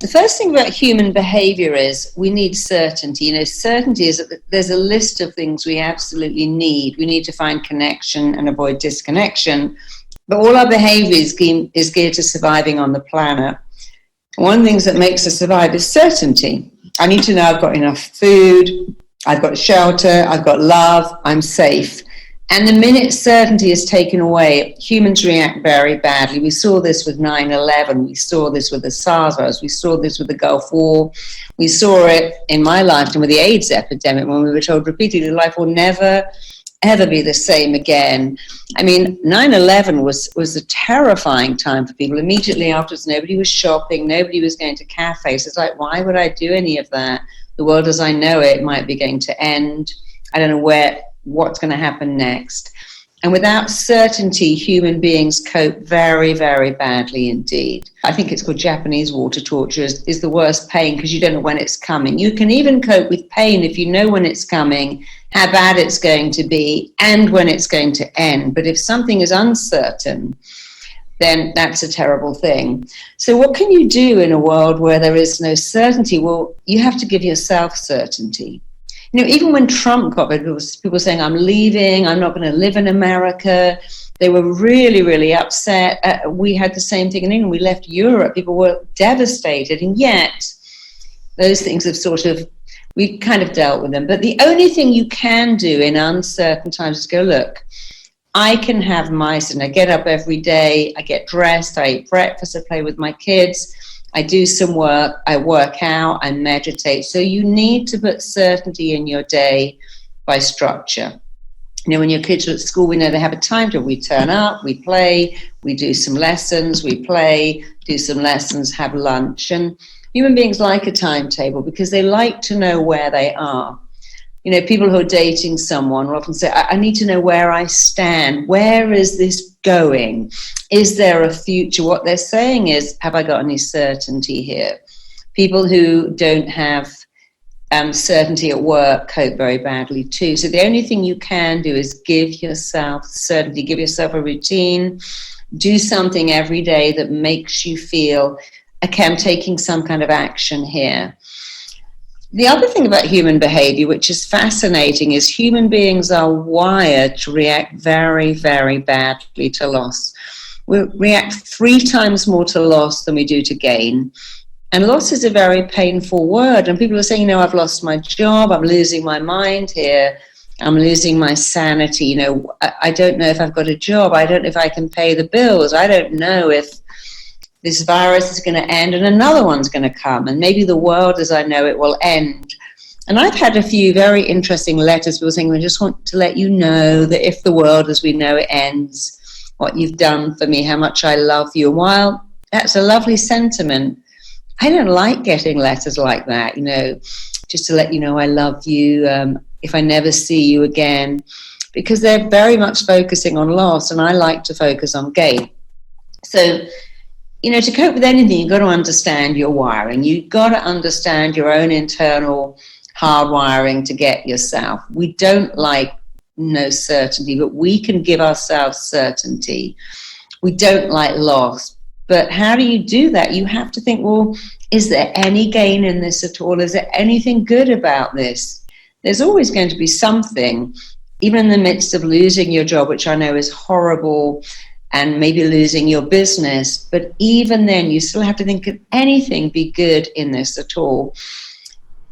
The first thing about human behavior is we need certainty. Certainty is that there's a list of things we absolutely need. We need to find connection and avoid disconnection. But all our behavior is geared to surviving on the planet. One of the things that makes us survive is certainty. I need to know I've got enough food, I've got shelter, I've got love, I'm safe. And the minute certainty is taken away, humans react very badly. We saw this with 9/11. We saw this with the SARS virus. We saw this with the Gulf War. We saw it in my lifetime with the AIDS epidemic, when we were told repeatedly life will never, ever be the same again. I mean, 9/11 was a terrifying time for people. Immediately afterwards, nobody was shopping. Nobody was going to cafes. It's like, why would I do any of that? The world as I know it might be going to end. I don't know what's going to happen next. And without certainty, human beings cope very, very badly indeed. I think it's called Japanese water torture is the worst pain, because you don't know when it's coming. You can even cope with pain if you know when it's coming, how bad it's going to be, and when it's going to end. But if something is uncertain, then that's a terrible thing. So what can you do in a world where there is no certainty? Well, you have to give yourself certainty. Even when Trump got it, people saying, I'm leaving, I'm not going to live in America. They were really, really upset. We had the same thing in England. We left Europe. People were devastated. And yet, those things have we've kind of dealt with them. But the only thing you can do in uncertain times is go, look, I can have my sin. I get up every day. I get dressed. I eat breakfast. I play with my kids. I do some work, I work out, I meditate. So you need to put certainty in your day by structure. When your kids are at school, we know they have a timetable. We turn up, we play, we do some lessons, we play, do some lessons, have lunch. And human beings like a timetable because they like to know where they are. People who are dating someone will often say, I need to know where I stand. Where is this going? Is there a future? What they're saying is, have I got any certainty here? People who don't have certainty at work cope very badly too. So the only thing you can do is give yourself certainty, give yourself a routine, do something every day that makes you feel, okay, I'm taking some kind of action here. The other thing about human behavior, which is fascinating, is human beings are wired to react very, very badly to loss. We react 3 times more to loss than we do to gain. And loss is a very painful word. And people are saying, I've lost my job, I'm losing my mind here, I'm losing my sanity. I don't know if I've got a job, I don't know if I can pay the bills, I don't know if this virus is going to end and another one's going to come, and maybe the world as I know it will end. And I've had a few very interesting letters, people saying, I just want to let you know that if the world as we know it ends, what you've done for me, how much I love you. While that's a lovely sentiment, I don't like getting letters like that, just to let you know I love you, if I never see you again, because they're very much focusing on loss, and I like to focus on gain. So, to cope with anything, you've got to understand your wiring. You've got to understand your own internal hardwiring to get yourself. We don't like no certainty, but we can give ourselves certainty. We don't like loss. But how do you do that? You have to think, well, is there any gain in this at all? Is there anything good about this? There's always going to be something, even in the midst of losing your job, which I know is horrible, and maybe losing your business. But even then, you still have to think, could anything be good in this at all?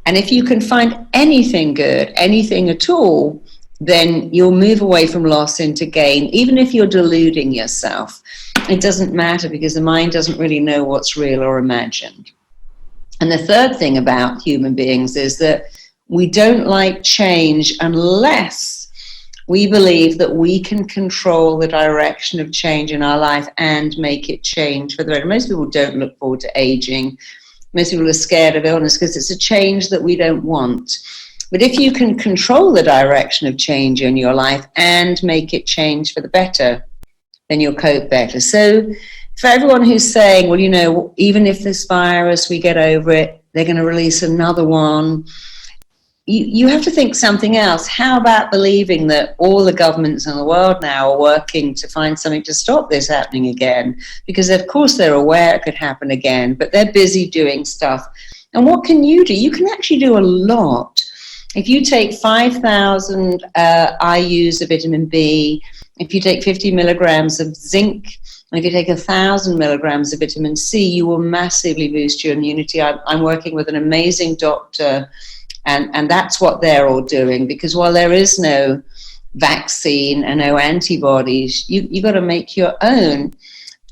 And if you can find anything good, anything at all, then you'll move away from loss into gain, even if you're deluding yourself. It doesn't matter, because the mind doesn't really know what's real or imagined. And the third thing about human beings is that we don't like change unless we believe that we can control the direction of change in our life and make it change for the better. Most people don't look forward to aging. Most people are scared of illness because it's a change that we don't want. But if you can control the direction of change in your life and make it change for the better, then you'll cope better. So for everyone who's saying, well, even if this virus, we get over it, they're going to release another one, you have to think something else. How about believing that all the governments in the world now are working to find something to stop this happening again? Because of course they're aware it could happen again, but they're busy doing stuff. And what can you do? You can actually do a lot. If you take 5,000 IUs of vitamin B, if you take 50 milligrams of zinc, and if you take 1,000 milligrams of vitamin C, you will massively boost your immunity. I'm working with an amazing doctor, and that's what they're all doing, because while there is no vaccine and no antibodies, you got to make your own.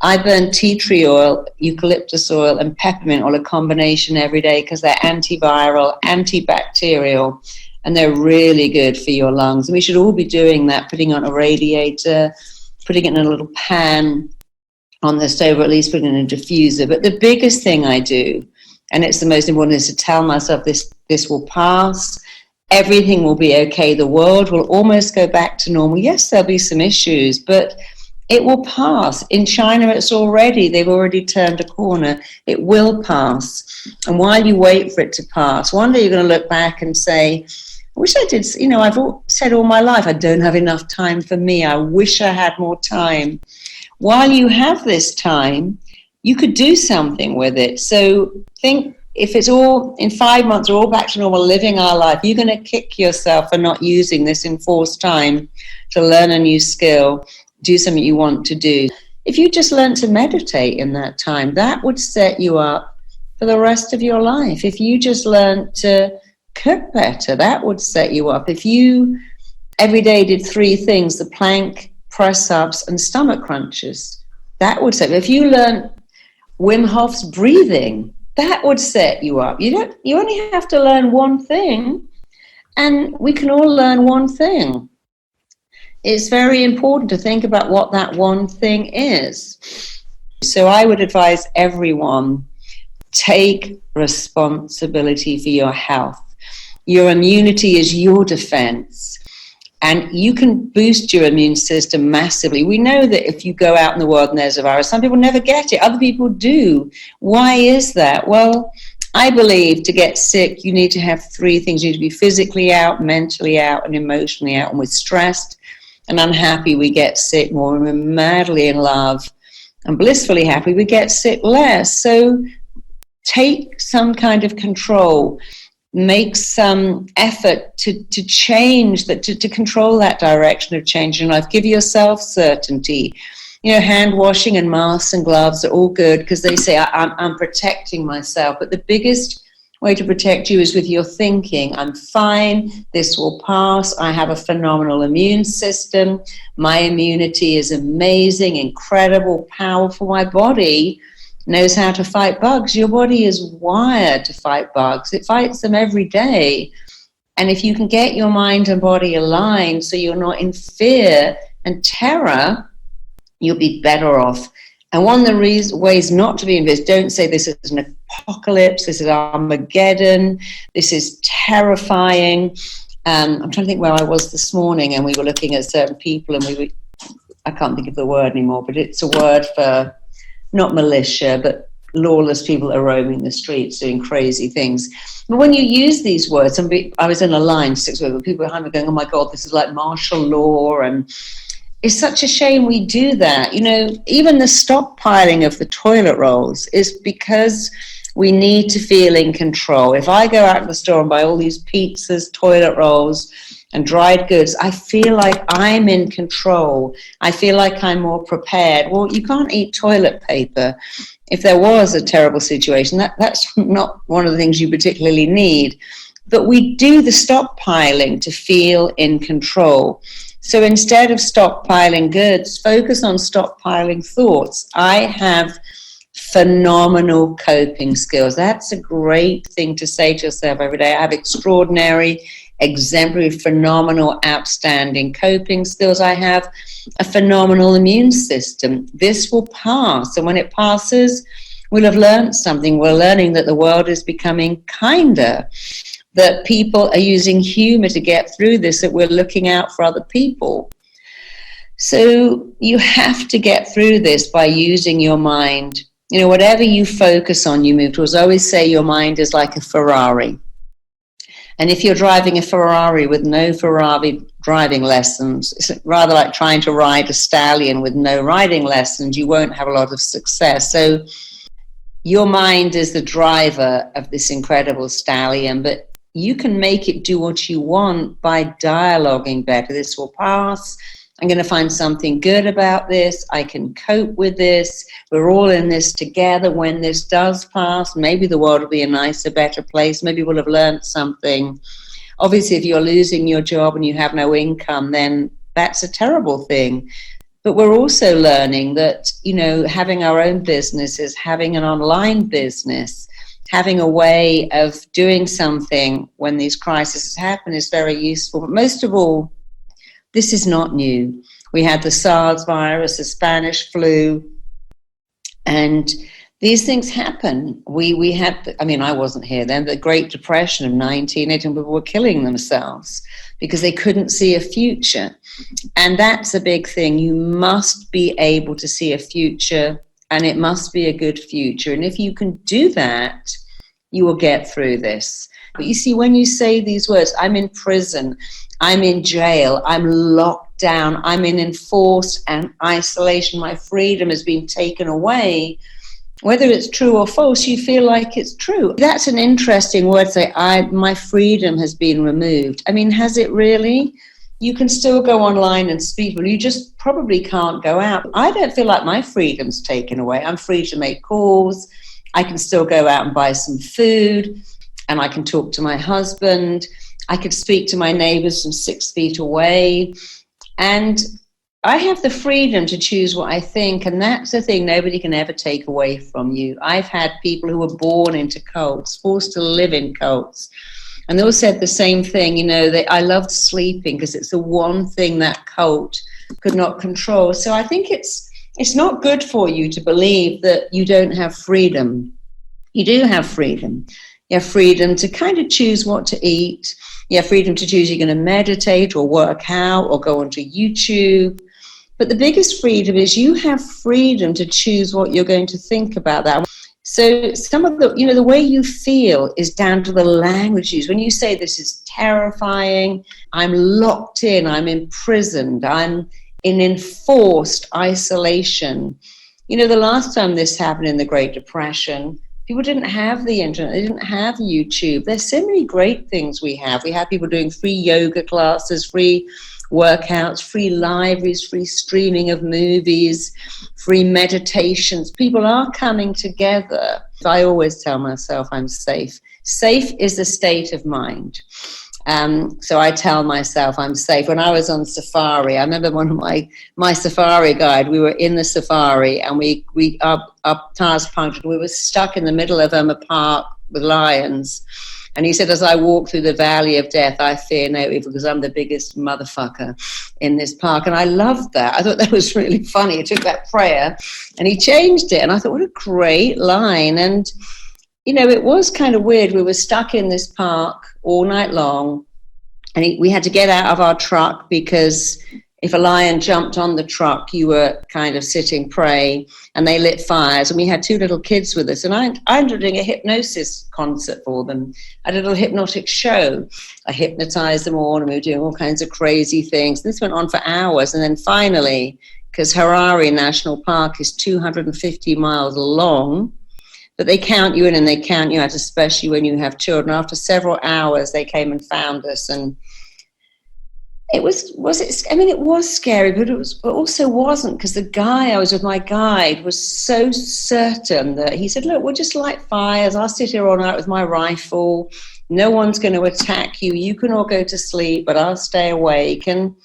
I burn tea tree oil, eucalyptus oil, and peppermint oil, a combination every day, because they're antiviral, antibacterial, and they're really good for your lungs. And we should all be doing that, putting on a radiator, putting it in a little pan on the stove, or at least putting it in a diffuser. But the biggest thing I do, and it's the most important, is to tell myself this will pass. Everything will be okay. The world will almost go back to normal. Yes, there'll be some issues, but it will pass. In China, they've already turned a corner. It will pass. And while you wait for it to pass, one day you're going to look back and say, I wish I did, I've said all my life, I don't have enough time for me. I wish I had more time. While you have this time, you could do something with it. So think, if it's all in 5 months, we're all back to normal, living our life, you're going to kick yourself for not using this enforced time to learn a new skill, do something you want to do. If you just learn to meditate in that time, that would set you up for the rest of your life. If you just learn to cook better, that would set you up. If you every day did 3 things, the plank, press-ups, and stomach crunches, that would set you up. If you learn Wim Hof's breathing, that would set you up. You only have to learn one thing, and we can all learn one thing. It's very important to think about what that one thing is. So I would advise everyone, take responsibility for your health. Your immunity is your defense, and you can boost your immune system massively. We know that if you go out in the world and there's a virus, some people never get it, other people do. Why is that? Well, I believe to get sick, you need to have 3 things. You need to be physically out, mentally out, and emotionally out. And with stressed and unhappy, we get sick more. When we're madly in love and blissfully happy, we get sick less. So take some kind of control. Make some effort to change that, to control that direction of change in life. Give yourself certainty. Hand washing and masks and gloves are all good, because they say I'm protecting myself. But the biggest way to protect you is with your thinking. I'm fine. This will pass. I have a phenomenal immune system. My immunity is amazing, incredible, powerful. My body knows how to fight bugs. Your body is wired to fight bugs. It fights them every day. And if you can get your mind and body aligned so you're not in fear and terror, you'll be better off. And one of the ways not to be in this, don't say this is an apocalypse, this is Armageddon, this is terrifying. I'm trying to think where I was this morning, and we were looking at certain people, and I can't think of the word anymore, but it's a word for not militia, but lawless people are roaming the streets doing crazy things. But when you use these words, I was in a line 6 weeks ago, people behind me going, oh my God, this is like martial law, and it's such a shame we do that. Even the stockpiling of the toilet rolls is because we need to feel in control. If I go out to the store and buy all these pizzas, toilet rolls, and dried goods, I feel like I'm in control. I feel like I'm more prepared. Well, you can't eat toilet paper. If there was a terrible situation, that's not one of the things you particularly need. But we do the stockpiling to feel in control. So instead of stockpiling goods, focus on stockpiling thoughts. I have phenomenal coping skills. That's a great thing to say to yourself every day. I have extraordinary, exemplary, phenomenal, outstanding coping skills. I have a phenomenal immune system. This will pass. And when it passes, we'll have learned something. We're learning that the world is becoming kinder, that people are using humor to get through this, that we're looking out for other people. So you have to get through this by using your mind. Whatever you focus on, you move towards. I always say your mind is like a Ferrari. And if you're driving a Ferrari with no Ferrari driving lessons, it's rather like trying to ride a stallion with no riding lessons. You won't have a lot of success. So your mind is the driver of this incredible stallion, but you can make it do what you want by dialoguing better. This will pass. I'm going to find something good about this. I can cope with this. We're all in this together. When this does pass, maybe the world will be a nicer, better place. Maybe we'll have learned something. Obviously, if you're losing your job and you have no income, then that's a terrible thing. But we're also learning that, you know, having our own businesses, having an online business, having a way of doing something when these crises happen is very useful. But most of all, this is not new. We had the SARS virus, the Spanish flu, and these things happen. We had, I mean, I wasn't here then, the Great Depression of 1980, and people were killing themselves because they couldn't see a future. And that's a big thing. You must be able to see a future, and it must be a good future. And if you can do that, you will get through this. But you see, when you say these words, I'm in prison, I'm in jail, I'm locked down, I'm in enforced and isolation, my freedom has been taken away, whether it's true or false, you feel like it's true. That's an interesting word to say, my freedom has been removed. I mean, has it really? You can still go online and speak, but you just probably can't go out. I don't feel like my freedom's taken away. I'm free to make calls. I can still go out and buy some food, and I can talk to my husband. I could speak to my neighbors from 6 feet away. And I have the freedom to choose what I think, and that's the thing nobody can ever take away from you. I've had people who were born into cults, forced to live in cults, and they all said the same thing, you know, I loved sleeping because it's the one thing that cult could not control. So I think it's not good for you to believe that you don't have freedom. You do have freedom. You have freedom to kind of choose what to eat. You have freedom to choose you're going to meditate or work out or go onto YouTube. But the biggest freedom is you have freedom to choose what you're going to think about that. So some of the, you know, the way you feel is down to the language used. When you say this is terrifying, I'm locked in, I'm imprisoned, I'm in enforced isolation. You know, the last time this happened in the Great Depression, people didn't have the internet, they didn't have YouTube. There's so many great things we have. We have people doing free yoga classes, free workouts, free libraries, free streaming of movies, free meditations. People are coming together. I always tell myself I'm safe. Safe is a state of mind. So I tell myself I'm safe. When I was on safari, I remember one of my safari guide, we were in the safari and our tires punctured. We were stuck in the middle of a park with lions. And he said, as I walk through the valley of death, I fear no evil because I'm the biggest motherfucker in this park. And I loved that. I thought that was really funny. He took that prayer and he changed it. And I thought, what a great line. And, you know, it was kind of weird. We were stuck in this park all night long. And we had to get out of our truck because if a lion jumped on the truck, you were kind of sitting prey, and they lit fires. And we had 2 little kids with us. And I ended up doing a hypnosis concert for them. I did a little hypnotic show. I hypnotized them all, and we were doing all kinds of crazy things. This went on for hours. And then finally, because Harare National Park is 250 miles long, but they count you in and they count you out, especially when you have children. After several hours, they came and found us, and it was scary, but it also wasn't, because the guy I was with, my guide, was so certain that he said, look, we'll just light fires. I'll sit here all night with my rifle. No one's going to attack you. You can all go to sleep, but I'll stay awake. And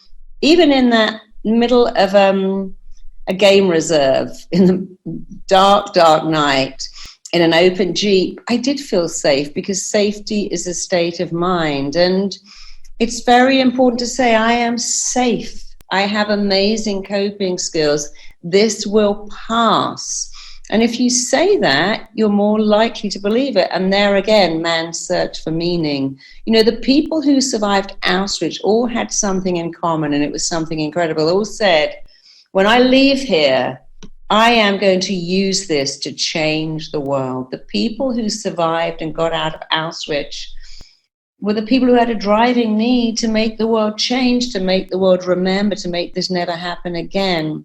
even in that middle of a game reserve, in the dark, dark night, in an open Jeep, I did feel safe, because safety is a state of mind. And it's very important to say, I am safe. I have amazing coping skills. This will pass. And if you say that, you're more likely to believe it. And there again, man's search for meaning. You know, the people who survived Auschwitz all had something in common, and it was something incredible. They all said, when I leave here, I am going to use this to change the world. The people who survived and got out of Auschwitz were the people who had a driving need to make the world change, to make the world remember, to make this never happen again.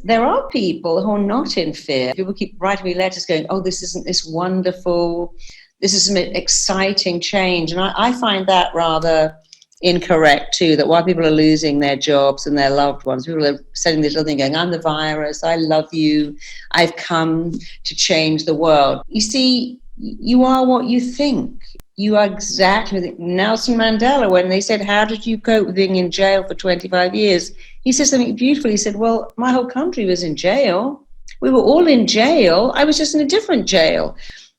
There are people who are not in fear. People keep writing me letters going, oh, this isn't this wonderful, this is an exciting change. And I find that rather incorrect too, that while people are losing their jobs and their loved ones, people are sending this little thing going, I'm the virus, I love you, I've come to change the world. You see, you are what you think. You are exactly Nelson Mandela, when they said, how did you cope with being in jail for 25 years? He said something beautiful. He said, well, my whole country was in jail. We were all in jail. I was just in a different jail.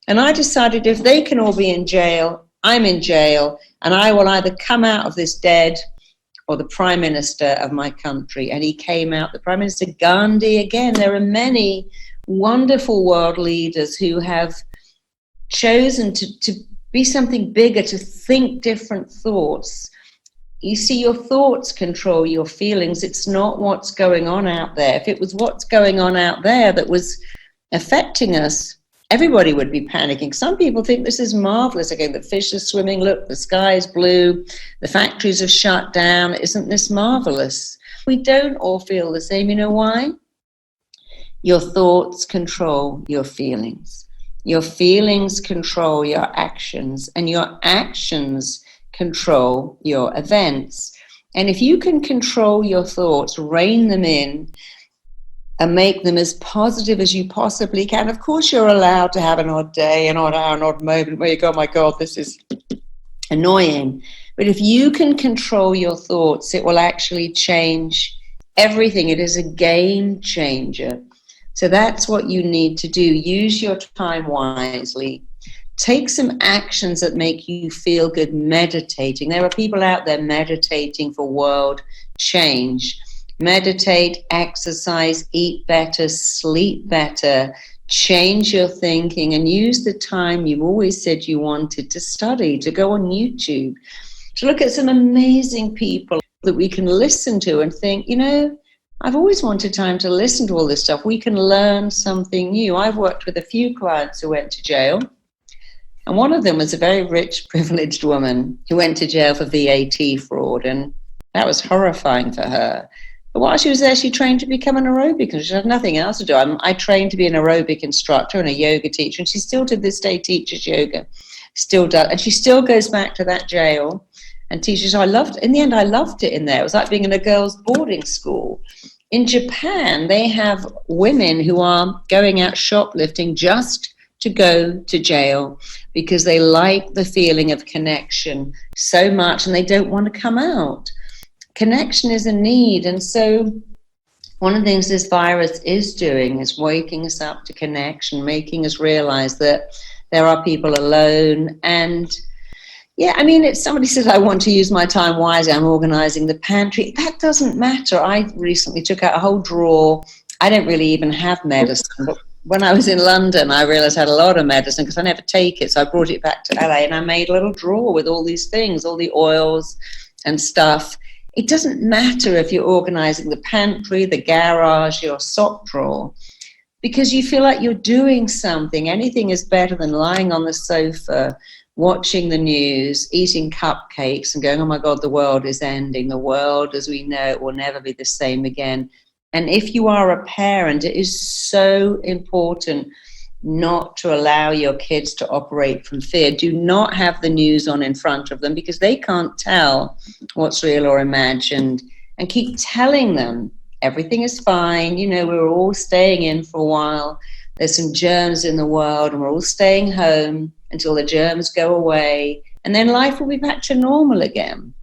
And I decided if they can all be in jail, I'm in jail, and I will either come out of this dead or the Prime Minister of my country. And he came out, the Prime Minister Gandhi again. There are many wonderful world leaders who have chosen to be something bigger, to think different thoughts. You see, your thoughts control your feelings. It's not what's going on out there. If it was what's going on out there that was affecting us, everybody would be panicking. Some people think this is marvelous. Again, the fish are swimming, look, the sky is blue, the factories have shut down. Isn't this marvelous? We don't all feel the same. You know why? Your thoughts control your feelings. Your feelings control your actions, and your actions control your events. And if you can control your thoughts, rein them in, and make them as positive as you possibly can. Of course, you're allowed to have an odd day, an odd hour, an odd moment where you go, oh my God, this is annoying. But if you can control your thoughts, it will actually change everything. It is a game changer. So that's what you need to do. Use your time wisely. Take some actions that make you feel good meditating. There are people out there meditating for world change. Meditate, exercise, eat better, sleep better, change your thinking, and use the time you've always said you wanted to study, to go on YouTube, to look at some amazing people that we can listen to and think, you know, I've always wanted time to listen to all this stuff. We can learn something new. I've worked with a few clients who went to jail, and one of them was a very rich, privileged woman who went to jail for VAT fraud, and that was horrifying for her. But while she was there, she trained to become an aerobic, and she had nothing else to do. I trained to be an aerobic instructor and a yoga teacher, and she still to this day teaches yoga, still does, and she still goes back to that jail and teaches. I loved it. In the end, I loved it in there. It was like being in a girls' boarding school. In Japan, they have women who are going out shoplifting just to go to jail because they like the feeling of connection so much and they don't want to come out. Connection is a need. And so one of the things this virus is doing is waking us up to connection, making us realize that there are people alone. And yeah, I mean, it's somebody says, I want to use my time wisely, I'm organizing the pantry. That doesn't matter. I recently took out a whole drawer. I don't really even have medicine, but when I was in London, I realized I had a lot of medicine because I never take it. So I brought it back to LA and I made a little drawer with all these things, all the oils and stuff. It doesn't matter if you're organizing the pantry, the garage, your sock drawer, because you feel like you're doing something. Anything is better than lying on the sofa, watching the news, eating cupcakes and going, oh my God, the world is ending. The world as we know it will never be the same again. And if you are a parent, it is so important not to allow your kids to operate from fear. Do not have the news on in front of them because they can't tell what's real or imagined. And keep telling them everything is fine. You know, we're all staying in for a while. There's some germs in the world and we're all staying home until the germs go away. And then life will be back to normal again.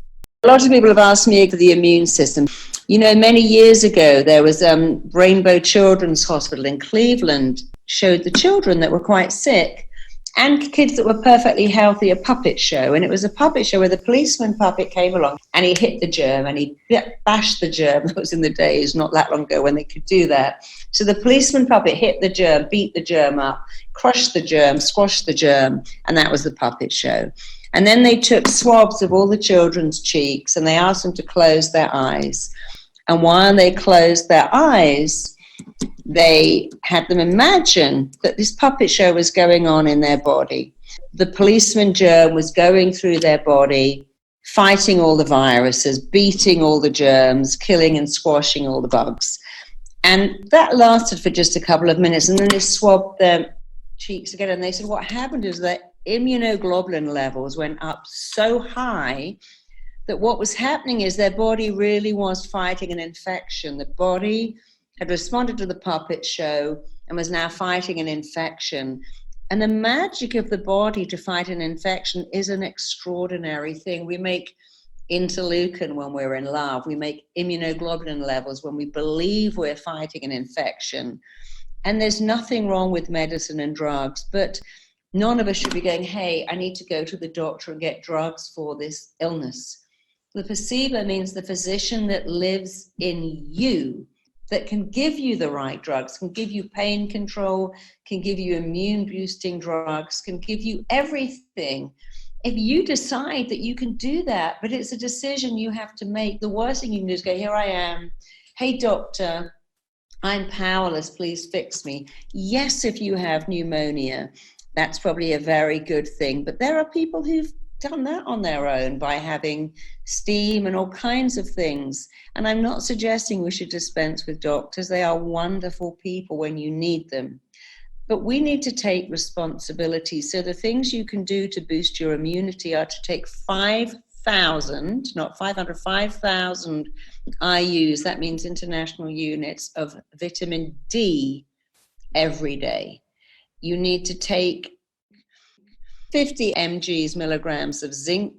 A lot of people have asked me for the immune system. You know, many years ago, there was Rainbow Children's Hospital in Cleveland showed the children that were quite sick and kids that were perfectly healthy a puppet show. And it was a puppet show where the policeman puppet came along and he hit the germ and he bashed the germ. That was in the days not that long ago when they could do that. So the policeman puppet hit the germ, beat the germ up, crushed the germ, squashed the germ, and that was the puppet show. And then they took swabs of all the children's cheeks and they asked them to close their eyes. And while they closed their eyes, they had them imagine that this puppet show was going on in their body. the policeman germ was going through their body, fighting all the viruses, beating all the germs, killing and squashing all the bugs. And that lasted for just a couple of minutes, and then they swabbed their cheeks again, and they said what happened is that immunoglobulin levels went up so high that what was happening is their body really was fighting an infection. The body had responded to the puppet show and was now fighting an infection. And the magic of the body to fight an infection is an extraordinary thing. We make interleukin when we're in love. We make immunoglobulin levels when we believe we're fighting an infection. And there's nothing wrong with medicine and drugs, but none of us should be going, hey, I need to go to the doctor and get drugs for this illness. The placebo means the physician that lives in you, that can give you the right drugs, can give you pain control, can give you immune boosting drugs, can give you everything. If you decide that you can do that, but it's a decision you have to make, the worst thing you can do is go, here I am, hey doctor, I'm powerless, please fix me. Yes, if you have pneumonia, that's probably a very good thing, but there are people who've done that on their own by having steam and all kinds of things. And I'm not suggesting we should dispense with doctors. They are wonderful people when you need them. But we need to take responsibility. So the things you can do to boost your immunity are to take 5,000, not 500, 5,000 IUs, that means international units of vitamin D every day. You need to take 50 milligrams of zinc.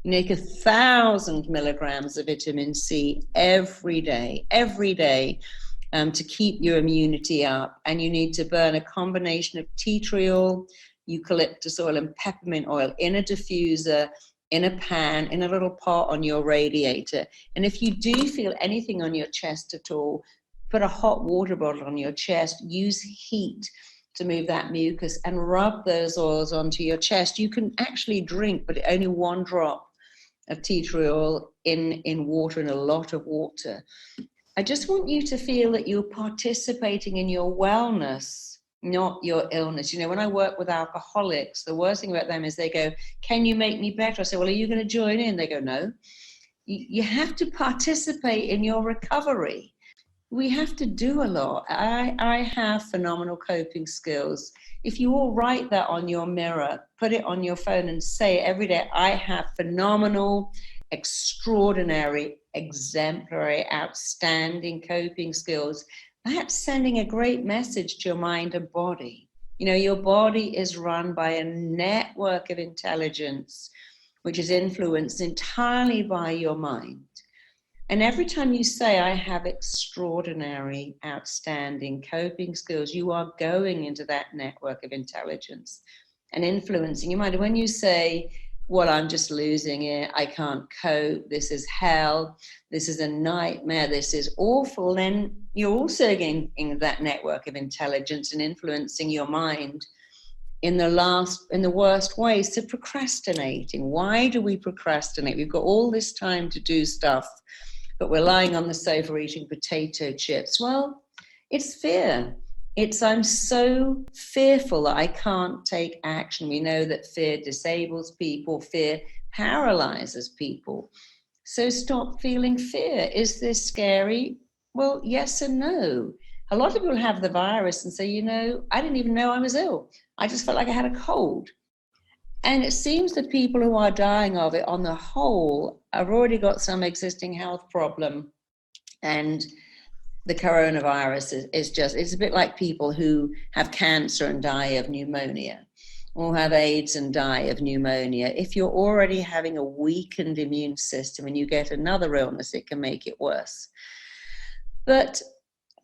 You make 1,000 milligrams of vitamin C every day, to keep your immunity up. And you need to burn a combination of tea tree oil, eucalyptus oil, and peppermint oil in a diffuser, in a pan, in a little pot on your radiator. And if you do feel anything on your chest at all, put a hot water bottle on your chest, use heat to move that mucus and rub those oils onto your chest. You can actually drink, but only 1 drop of tea tree oil in water, and a lot of water. I just want you to feel that you're participating in your wellness, not your illness. You know, when I work with alcoholics, the worst thing about them is they go, can you make me better? I say, well, are you going to join in? They go, no. You have to participate in your recovery. We have to do a lot. I have phenomenal coping skills. If you all write that on your mirror, put it on your phone and say it every day, I have phenomenal, extraordinary, exemplary, outstanding coping skills. That's sending a great message to your mind and body. You know, your body is run by a network of intelligence, which is influenced entirely by your mind. And every time you say, I have extraordinary, outstanding coping skills, you are going into that network of intelligence and influencing your mind. And when you say, well, I'm just losing it, I can't cope, this is hell, this is a nightmare, this is awful, then you're also getting into that network of intelligence and influencing your mind in the worst ways to procrastinating. Why do we procrastinate? We've got all this time to do stuff, but we're lying on the sofa eating potato chips. Well, it's fear. I'm so fearful that I can't take action. We know that fear disables people, fear paralyzes people. So stop feeling fear. Is this scary? Well, yes and no. A lot of people have the virus and say, you know, I didn't even know I was ill. I just felt like I had a cold. And it seems that people who are dying of it on the whole have already got some existing health problem. And the coronavirus it's a bit like people who have cancer and die of pneumonia, or have AIDS and die of pneumonia. If you're already having a weakened immune system and you get another illness, it can make it worse. But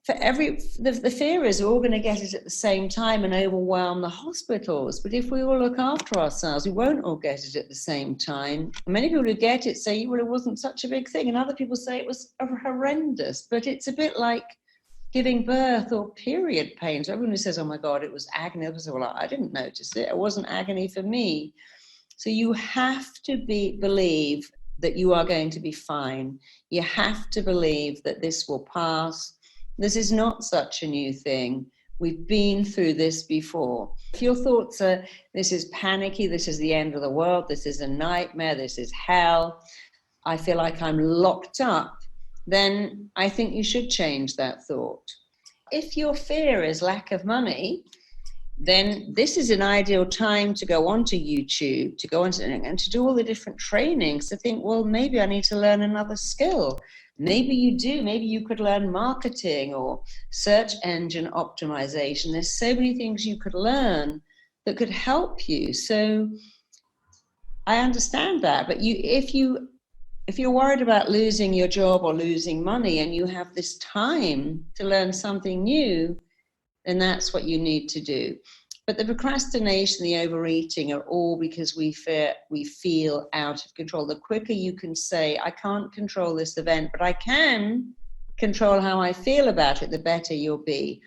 the fear is we're all going to get it at the same time and overwhelm the hospitals. But if we all look after ourselves, we won't all get it at the same time. Many people who get it say, well, it wasn't such a big thing. And other people say it was horrendous. But it's a bit like giving birth or period pain. So everyone who says, oh my God, it was agony. I say, well, I didn't notice it. It wasn't agony for me. So you have to believe that you are going to be fine. You have to believe that this will pass. This is not such a new thing. We've been through this before. If your thoughts are, this is panicky, this is the end of the world, this is a nightmare, this is hell, I feel like I'm locked up, then I think you should change that thought. If your fear is lack of money, then this is an ideal time to go onto YouTube, to go onto and to do all the different trainings, to think, well, maybe I need to learn another skill. Maybe you do. Maybe you could learn marketing or search engine optimization. There's so many things you could learn that could help you. So I understand that. But if you're worried about losing your job or losing money and you have this time to learn something new, then that's what you need to do. But the procrastination, the overeating are all because we feel out of control. The quicker you can say, I can't control this event, but I can control how I feel about it, the better you'll be.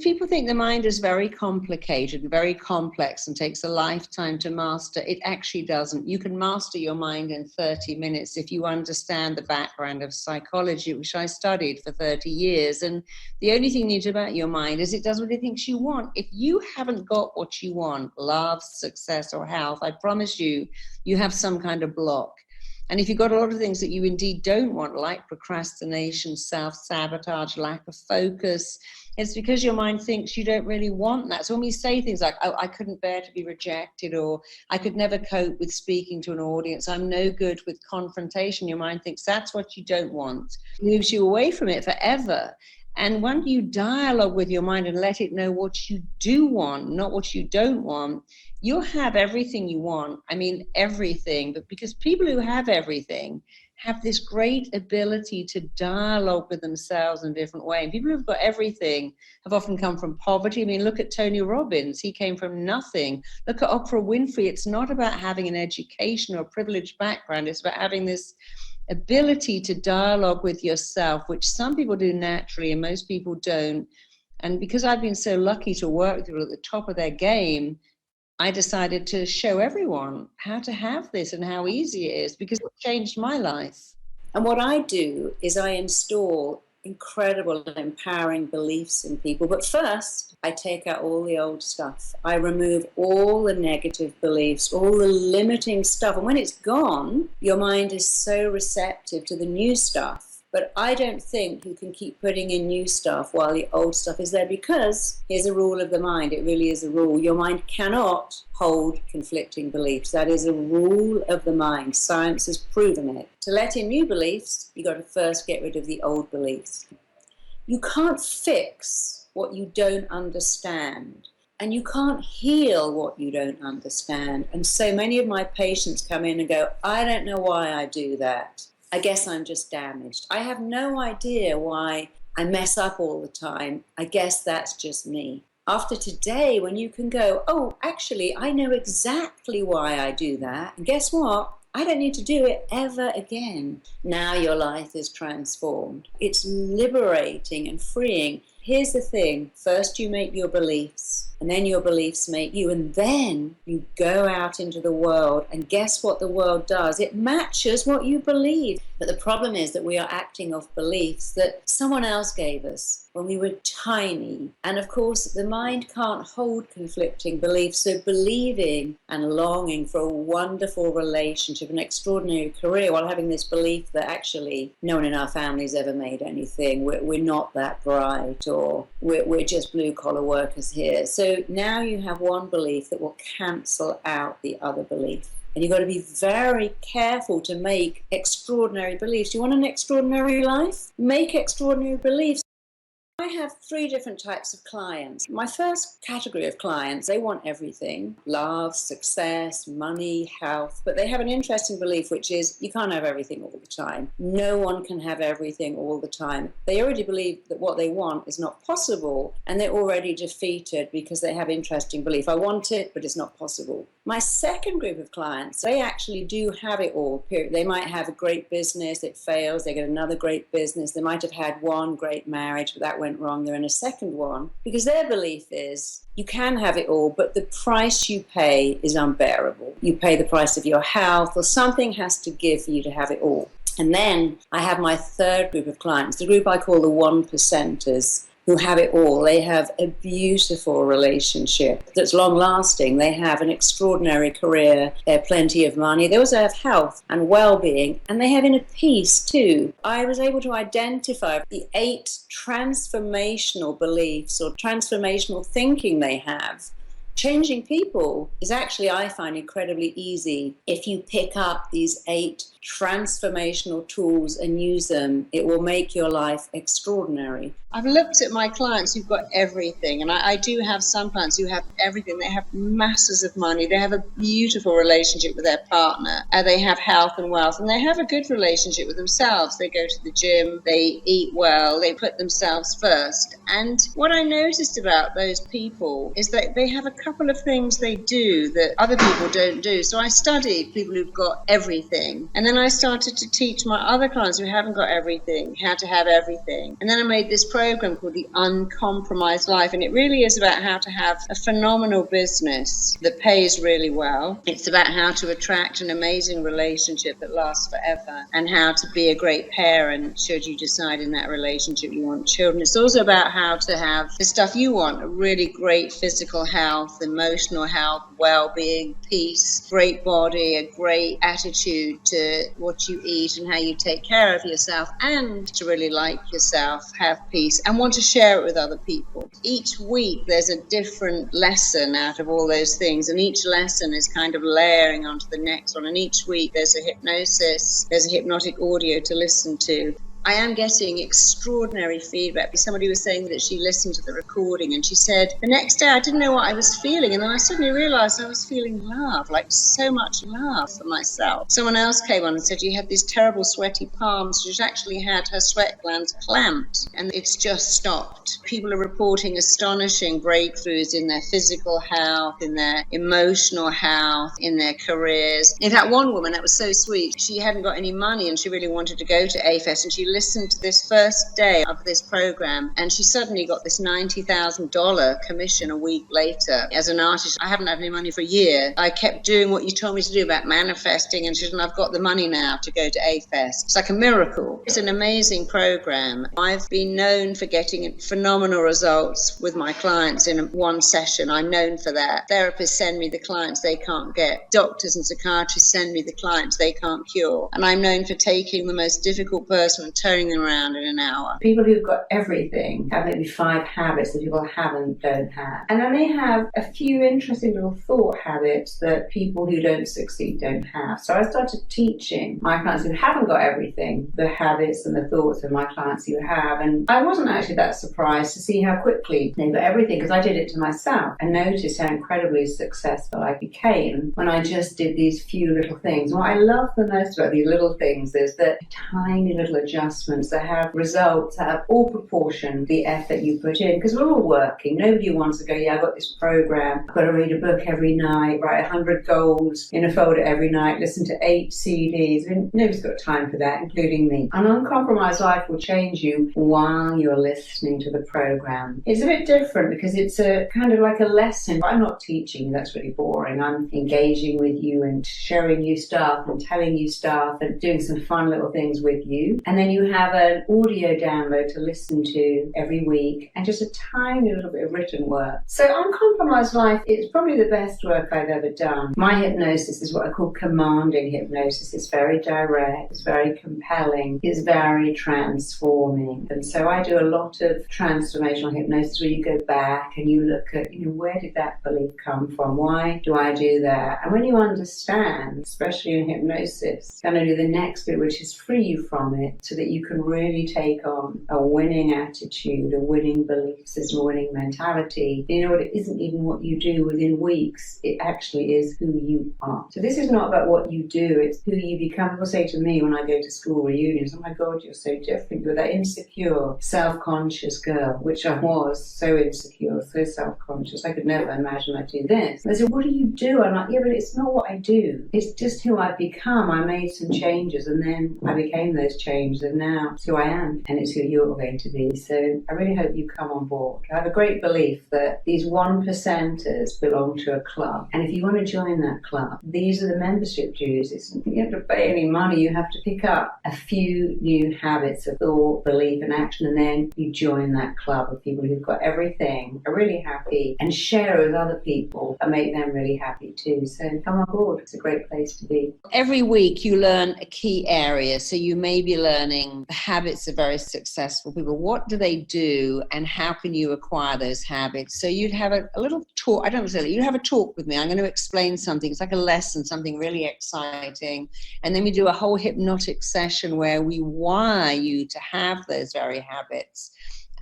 People think the mind is very complicated and very complex and takes a lifetime to master. It actually doesn't. You can master your mind in 30 minutes if you understand the background of psychology, which I studied for 30 years. And the only thing you need about your mind is it does what it thinks you want. If you haven't got what you want, love, success, or health, I promise you, you have some kind of block. And if you've got a lot of things that you indeed don't want, like procrastination, self-sabotage, lack of focus, it's because your mind thinks you don't really want that. So when we say things like, oh, I couldn't bear to be rejected, or I could never cope with speaking to an audience, I'm no good with confrontation, your mind thinks that's what you don't want. It moves you away from it forever. And when you dialogue with your mind and let it know what you do want, not what you don't want, you'll have everything you want. I mean, everything. But because people who have everything have this great ability to dialogue with themselves in a different way. And people who've got everything have often come from poverty. I mean, look at Tony Robbins. He came from nothing. Look at Oprah Winfrey. It's not about having an education or a privileged background. It's about having this ability to dialogue with yourself, which some people do naturally and most people don't. And because I've been so lucky to work with people at the top of their game, I decided to show everyone how to have this and how easy it is, because it changed my life. And what I do is I install incredible and empowering beliefs in people. But first, I take out all the old stuff. I remove all the negative beliefs, all the limiting stuff. And when it's gone, your mind is so receptive to the new stuff. But I don't think you can keep putting in new stuff while the old stuff is there, because here's a rule of the mind. It really is a rule. Your mind cannot hold conflicting beliefs. That is a rule of the mind. Science has proven it. To let in new beliefs, you've got to first get rid of the old beliefs. You can't fix what you don't understand. And you can't heal what you don't understand. And so many of my patients come in and go, I don't know why I do that. I guess I'm just damaged. I have no idea why I mess up all the time. I guess that's just me. After today, when you can go, oh, actually, I know exactly why I do that. And guess what? I don't need to do it ever again. Now your life is transformed. It's liberating and freeing. Here's the thing. First you make your beliefs, and then your beliefs make you, and then you go out into the world, and guess what the world does? It matches what you believe. But the problem is that we are acting off beliefs that someone else gave us when we were tiny. And of course, the mind can't hold conflicting beliefs. So believing and longing for a wonderful relationship, an extraordinary career, while having this belief that actually no one in our family's ever made anything, we're not that bright, or we're just blue-collar workers here. So now you have one belief that will cancel out the other belief. And you've got to be very careful to make extraordinary beliefs. You want an extraordinary life? Make extraordinary beliefs. I have 3 different types of clients. My first category of clients, they want everything: love, success, money, health. But they have an interesting belief, which is you can't have everything all the time. No one can have everything all the time. They already believe that what they want is not possible, and they're already defeated because they have interesting belief. I want it, but it's not possible. My second group of clients, they actually do have it all. Period. They might have a great business, it fails, they get another great business. They might have had one great marriage, but that went wrong. They're in a second one because their belief is you can have it all, but the price you pay is unbearable. You pay the price of your health, or something has to give for you to have it all. And then I have my third group of clients, the group I call the 1%ers. who have it all. They have a beautiful relationship that's long-lasting. They have an extraordinary career. They have plenty of money. They also have health and well-being, and they have inner peace too. I was able to identify the 8 transformational beliefs or transformational thinking they have. Changing people is actually, I find, incredibly easy. If you pick up these 8 transformational tools and use them, it will make your life extraordinary. I've looked at my clients who've got everything, and I do have some clients who have everything. They have masses of money, they have a beautiful relationship with their partner, they have health and wealth, and they have a good relationship with themselves. They go to the gym, they eat well, they put themselves first. And what I noticed about those people is that they have a couple of things they do that other people don't do. So I studied people who've got everything, and then I started to teach my other clients who haven't got everything how to have everything. And then I made this program called the Uncompromised Life, and it really is about how to have a phenomenal business that pays really well. It's about how to attract an amazing relationship that lasts forever, and how to be a great parent should you decide in that relationship you want children. It's also about how to have the stuff you want: a really great physical health, emotional health, well-being, peace, great body, a great attitude to what you eat and how you take care of yourself, and to really like yourself, have peace, and want to share it with other people. Each week there's a different lesson out of all those things, and each lesson is kind of layering onto the next one, and each week there's a hypnosis, there's a hypnotic audio to listen to. I am getting extraordinary feedback. Somebody was saying that she listened to the recording and she said, the next day I didn't know what I was feeling, and then I suddenly realized I was feeling love, like so much love for myself. Someone else came on and said you had these terrible sweaty palms. She's actually had her sweat glands clamped, and it's just stopped. People are reporting astonishing breakthroughs in their physical health, in their emotional health, in their careers. In fact, one woman, that was so sweet, she hadn't got any money and she really wanted to go to AFES, and she listened to this first day of this program, and she suddenly got this $90,000 commission a week later. As an artist, I haven't had any money for a year. I kept doing what you told me to do about manifesting, and she said, I've got the money now to go to AFES. It's like a miracle. It's an amazing program. I've been known for getting phenomenal results with my clients in one session. I'm known for that. Therapists send me the clients they can't get. Doctors and psychiatrists send me the clients they can't cure. And I'm known for taking the most difficult person and turning them around in an hour. People who've got everything have maybe 5 habits that people don't have. And then they have a few interesting little thought habits that people who don't succeed don't have. So I started teaching my clients who haven't got everything the habits and the thoughts of my clients who have. And I wasn't actually that surprised to see how quickly they got everything, because I did it to myself and noticed how incredibly successful I became when I just did these few little things. And what I love the most about these little things is that tiny little adjustments that have results that have all proportion the effort you put in, because we're all working. Nobody wants to go, yeah, I've got this program, I've got to read a book every night, write 100 goals in a folder every night, listen to 8 CDs. I mean, nobody's got time for that, including me. An uncompromised life will change you while you're listening to the program. It's a bit different because it's a kind of like a lesson. I'm not teaching, that's really boring. I'm engaging with you and showing you stuff and telling you stuff and doing some fun little things with you. And then you have an audio download to listen to every week, and just a tiny little bit of written work. So Uncompromised Life is probably the best work I've ever done. My hypnosis is what I call commanding hypnosis. It's very direct, it's very compelling, it's very transforming. And so I do a lot of transformational hypnosis where you go back and you look at, where did that belief come from? Why do I do that? And when you understand, especially in hypnosis, going to do the next bit, which is free you from it, so that you can really take on a winning attitude, a winning belief system, a winning mentality. It isn't even what you do within weeks. It actually is who you are. So this is not about what you do, it's who you become. People say to me when I go to school reunions, oh my God, you're so different. You're that insecure, self-conscious girl, which I was, so insecure, so self-conscious. I could never imagine I'd do this. And they said, what do you do? I'm like, yeah, but it's not what I do. It's just who I've become. I made some changes, and then I became those changes. but now it's who I am and it's who you're going to be. So I really hope you come on board. I have a great belief that these 1%ers belong to a club. And if you want to join that club, these are the membership dues. You don't have to pay any money. You have to pick up a few new habits of thought, belief, and action, and then you join that club of people who've got everything, are really happy, and share it with other people and make them really happy too. So come on board. It's a great place to be. Every week you learn a key area. So you may be learning the habits of very successful people. What do they do and how can you acquire those habits? So you'd have a little talk. I don't know, you'd have a talk with me. I'm going to explain something. It's like a lesson, something really exciting. And then we do a whole hypnotic session where we wire you to have those very habits.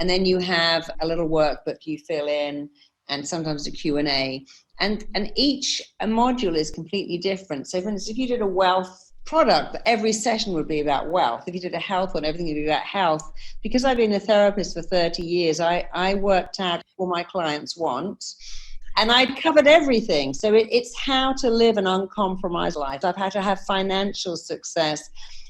And then you have a little workbook you fill in and sometimes a Q&A. And each module is completely different. So for instance, if you did a wealth product, every session would be about wealth. If you did a health one, everything would be about health. Because I've been a therapist for 30 years, I worked out what my clients want. And I'd covered everything. So it's how to live an uncompromised life. I've had to have financial success,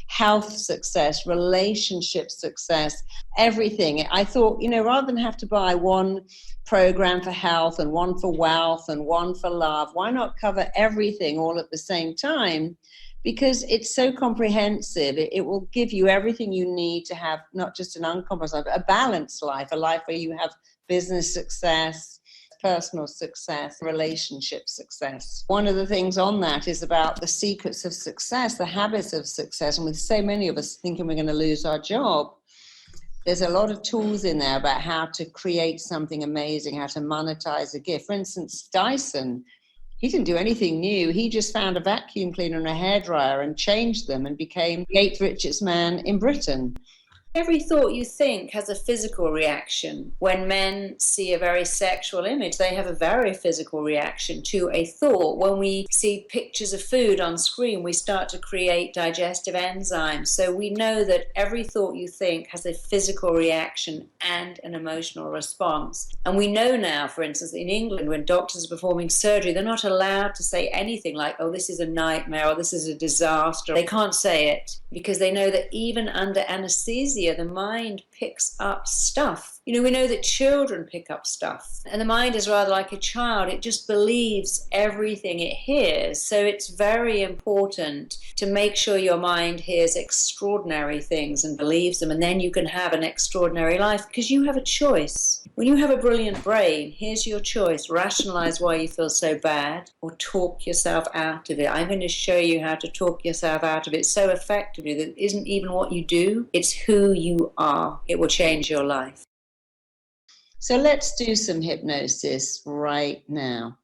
health success, relationship success, everything. I thought, rather than have to buy one program for health and one for wealth and one for love, why not cover everything all at the same time? Because it's so comprehensive. It will give you everything you need to have not just an uncompromised life, but a balanced life, a life where you have business success, personal success, relationship success. One of the things on that is about the secrets of success, the habits of success. And with so many of us thinking we're going to lose our job, there's a lot of tools in there about how to create something amazing, how to monetize a gift. For instance, Dyson, he didn't do anything new. He just found a vacuum cleaner and a hairdryer and changed them and became the 8th richest man in Britain. Every thought you think has a physical reaction. When men see a very sexual image, they have a very physical reaction to a thought. When we see pictures of food on screen, we start to create digestive enzymes. So we know that every thought you think has a physical reaction and an emotional response. And we know now, for instance, in England, when doctors are performing surgery, they're not allowed to say anything like, oh, this is a nightmare or this is a disaster. They can't say it because they know that even under anesthesia, the mind picks up stuff. We know that children pick up stuff. And the mind is rather like a child. It just believes everything it hears. So it's very important to make sure your mind hears extraordinary things and believes them. And then you can have an extraordinary life because you have a choice. When you have a brilliant brain, here's your choice. Rationalize why you feel so bad or talk yourself out of it. I'm going to show you how to talk yourself out of it so effectively that it isn't even what you do, it's who you are. It will change your life. So let's do some hypnosis right now.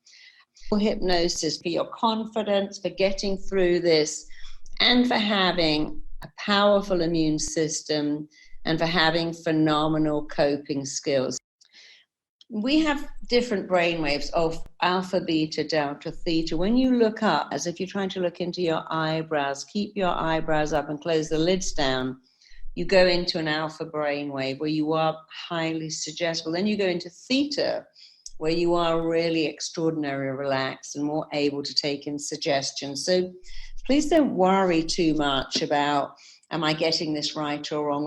Hypnosis for your confidence, for getting through this, and for having a powerful immune system, and for having phenomenal coping skills. We have different brainwaves of alpha, beta, delta, theta. When you look up, as if you're trying to look into your eyebrows, keep your eyebrows up and close the lids down. You go into an alpha brainwave where you are highly suggestible. Then you go into theta, where you are really extraordinarily relaxed and more able to take in suggestions. So please don't worry too much about, am I getting this right or wrong?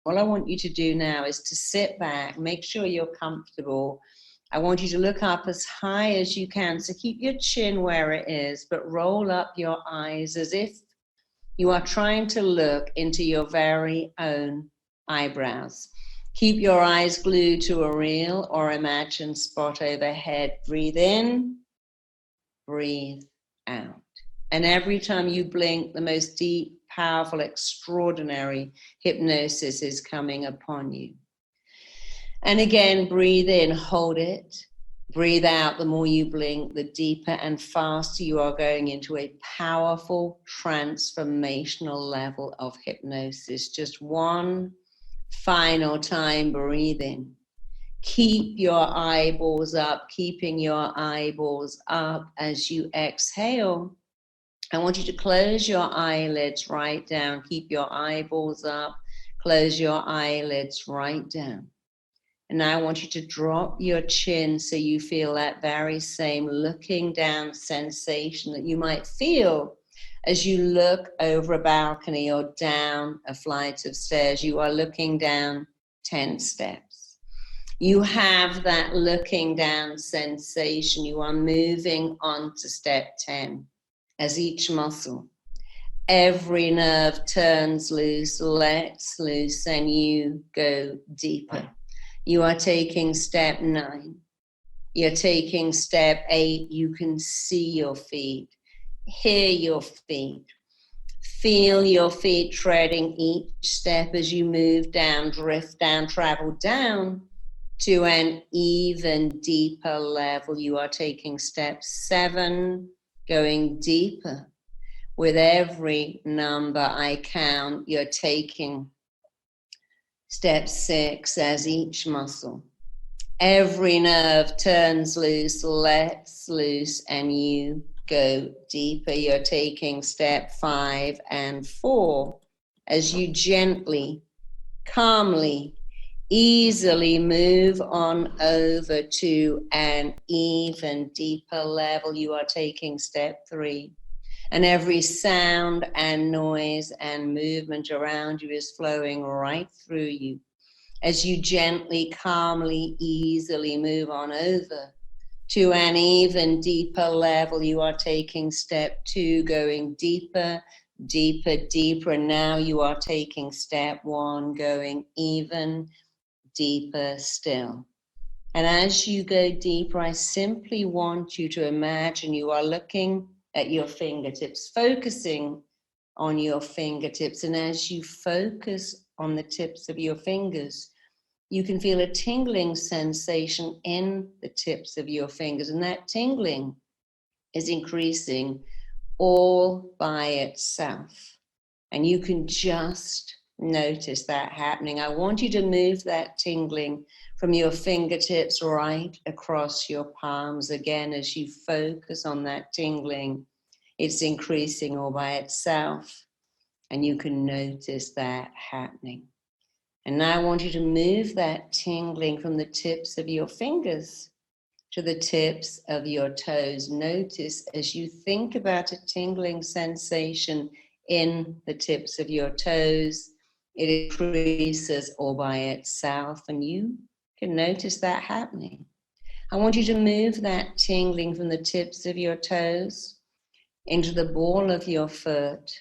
All I want you to do now is to sit back, make sure you're comfortable. I want you to look up as high as you can. So keep your chin where it is, but roll up your eyes as if you are trying to look into your very own eyebrows. Keep your eyes glued to a real or imagined spot overhead. Breathe in, breathe out. And every time you blink, the most deep, powerful, extraordinary hypnosis is coming upon you. And again, breathe in, hold it. Breathe out. The more you blink, the deeper and faster you are going into a powerful, transformational level of hypnosis. Just 1, Final time breathing. Keep your eyeballs up, keeping your eyeballs up as you exhale. I want you to close your eyelids right down. Keep your eyeballs up. Close your eyelids right down. And now I want you to drop your chin so you feel that very same looking down sensation that you might feel as you look over a balcony or down a flight of stairs. You are looking down 10 steps. You have that looking down sensation. You are moving on to step 10 as each muscle, every nerve turns loose, lets loose, and you go deeper. You are taking step 9. You're taking step 8. You can see your feet, hear your feet, feel your feet treading each step as you move down, drift down, travel down to an even deeper level. You are taking step 7, going deeper. With every number I count, you're taking step 6 as each muscle, every nerve turns loose, lets loose, and you go deeper. You're taking step 5 and 4 as you gently, calmly, easily move on over to an even deeper level. You are taking step 3. And every sound and noise and movement around you is flowing right through you as you gently, calmly, easily move on over to an even deeper level. You are taking step 2, going deeper, deeper, deeper. And now you are taking step 1, going even deeper still. And as you go deeper, I simply want you to imagine you are looking at your fingertips, focusing on your fingertips. And as you focus on the tips of your fingers, you can feel a tingling sensation in the tips of your fingers. And that tingling is increasing all by itself. And you can just notice that happening. I want you to move that tingling from your fingertips right across your palms. Again, as you focus on that tingling, it's increasing all by itself. And you can notice that happening. And now I want you to move that tingling from the tips of your fingers to the tips of your toes. Notice as you think about a tingling sensation in the tips of your toes, it increases all by itself, and you can notice that happening. I want you to move that tingling from the tips of your toes into the ball of your foot,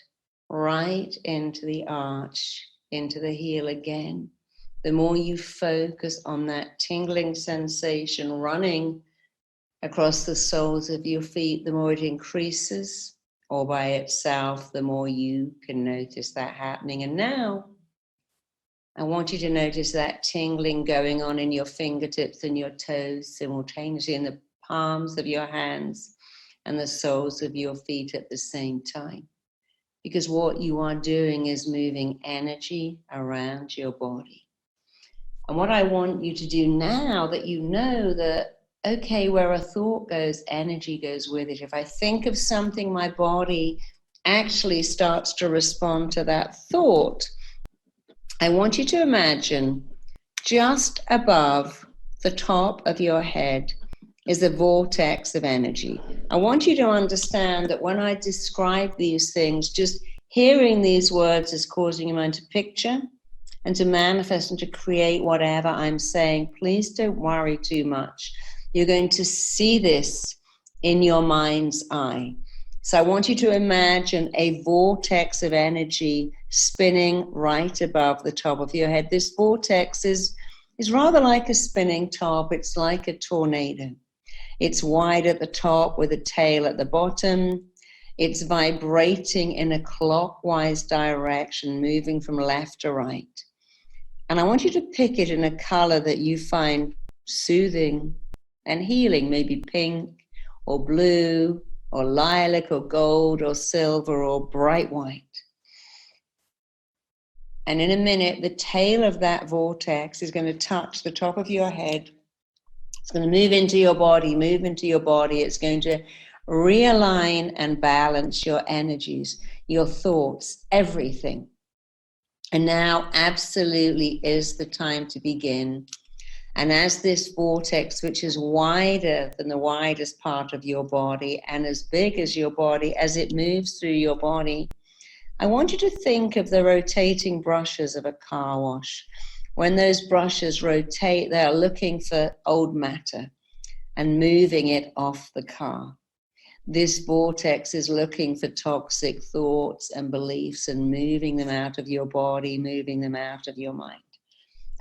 right into the arch, into the heel again. The more you focus on that tingling sensation running across the soles of your feet, the more it increases all by itself, the more you can notice that happening. And now I want you to notice that tingling going on in your fingertips and your toes simultaneously, in the palms of your hands and the soles of your feet at the same time. Because what you are doing is moving energy around your body. And what I want you to do now that you know that, okay, where a thought goes, energy goes with it. If I think of something, my body actually starts to respond to that thought. I want you to imagine just above the top of your head is a vortex of energy. I want you to understand that when I describe these things, just hearing these words is causing your mind to picture and to manifest and to create whatever I'm saying. Please don't worry too much. You're going to see this in your mind's eye. So I want you to imagine a vortex of energy spinning right above the top of your head. This vortex is rather like a spinning top. It's like a tornado. It's wide at the top with a tail at the bottom. It's vibrating in a clockwise direction, moving from left to right. And I want you to pick it in a color that you find soothing and healing, maybe pink or blue or lilac or gold or silver or bright white. And in a minute, the tail of that vortex is going to touch the top of your head. It's going to move into your body, move into your body. It's going to realign and balance your energies, your thoughts, everything. And now absolutely is the time to begin. And as this vortex, which is wider than the widest part of your body and as big as your body, as it moves through your body, I want you to think of the rotating brushes of a car wash. When those brushes rotate, they are looking for old matter and moving it off the car. This vortex is looking for toxic thoughts and beliefs and moving them out of your body, moving them out of your mind.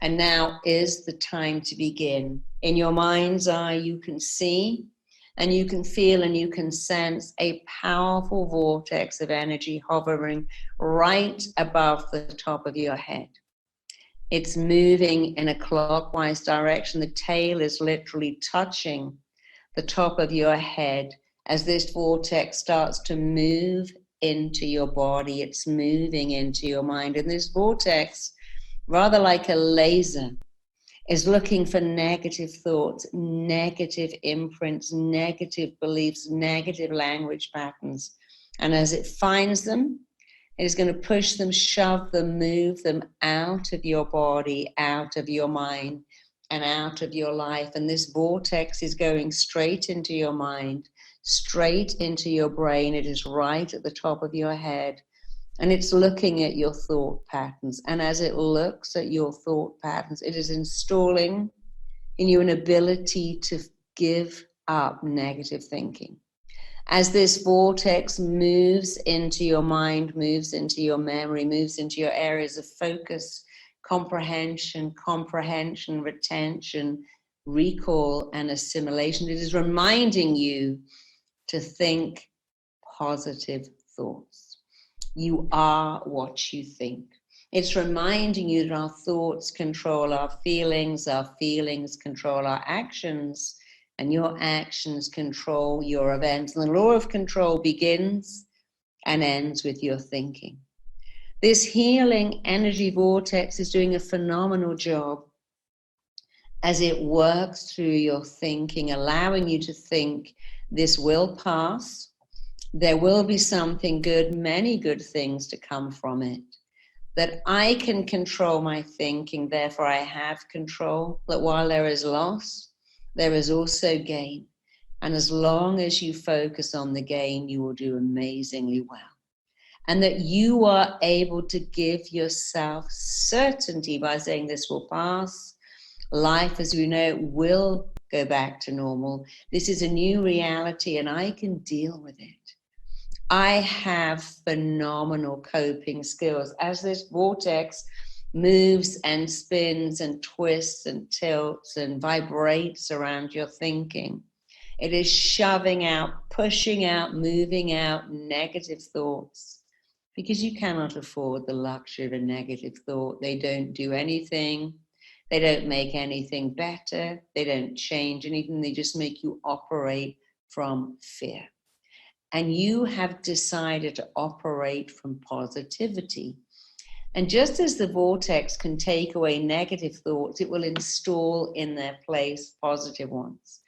And now is the time to begin. In your mind's eye, you can see and you can feel and you can sense a powerful vortex of energy hovering right above the top of your head. It's moving in a clockwise direction. The tail is literally touching the top of your head. As this vortex starts to move into your body, it's moving into your mind. And this vortex, rather like a laser, is looking for negative thoughts, negative imprints, negative beliefs, negative language patterns. And as it finds them, it is going to push them, shove them, move them out of your body, out of your mind, and out of your life. And this vortex is going straight into your mind, straight into your brain. It is right at the top of your head. And it's looking at your thought patterns. And as it looks at your thought patterns, it is installing in you an ability to give up negative thinking. As this vortex moves into your mind, moves into your memory, moves into your areas of focus, comprehension, retention, recall, and assimilation, it is reminding you to think positive thoughts. You are what you think. It's reminding you that our thoughts control our feelings control our actions, and your actions control your events. And the law of control begins and ends with your thinking. This healing energy vortex is doing a phenomenal job as it works through your thinking, allowing you to think this will pass. There will be something good, many good things to come from it. That I can control my thinking, therefore I have control. That while there is loss, there is also gain. And as long as you focus on the gain, you will do amazingly well. And that you are able to give yourself certainty by saying this will pass. Life as we know it will go back to normal. This is a new reality and I can deal with it. I have phenomenal coping skills. As this vortex moves and spins and twists and tilts and vibrates around your thinking, it is shoving out, pushing out, moving out negative thoughts, because you cannot afford the luxury of a negative thought. They don't do anything. They don't make anything better. They don't change anything. They just make you operate from fear. And you have decided to operate from positivity. And just as the vortex can take away negative thoughts, it will install in their place positive ones.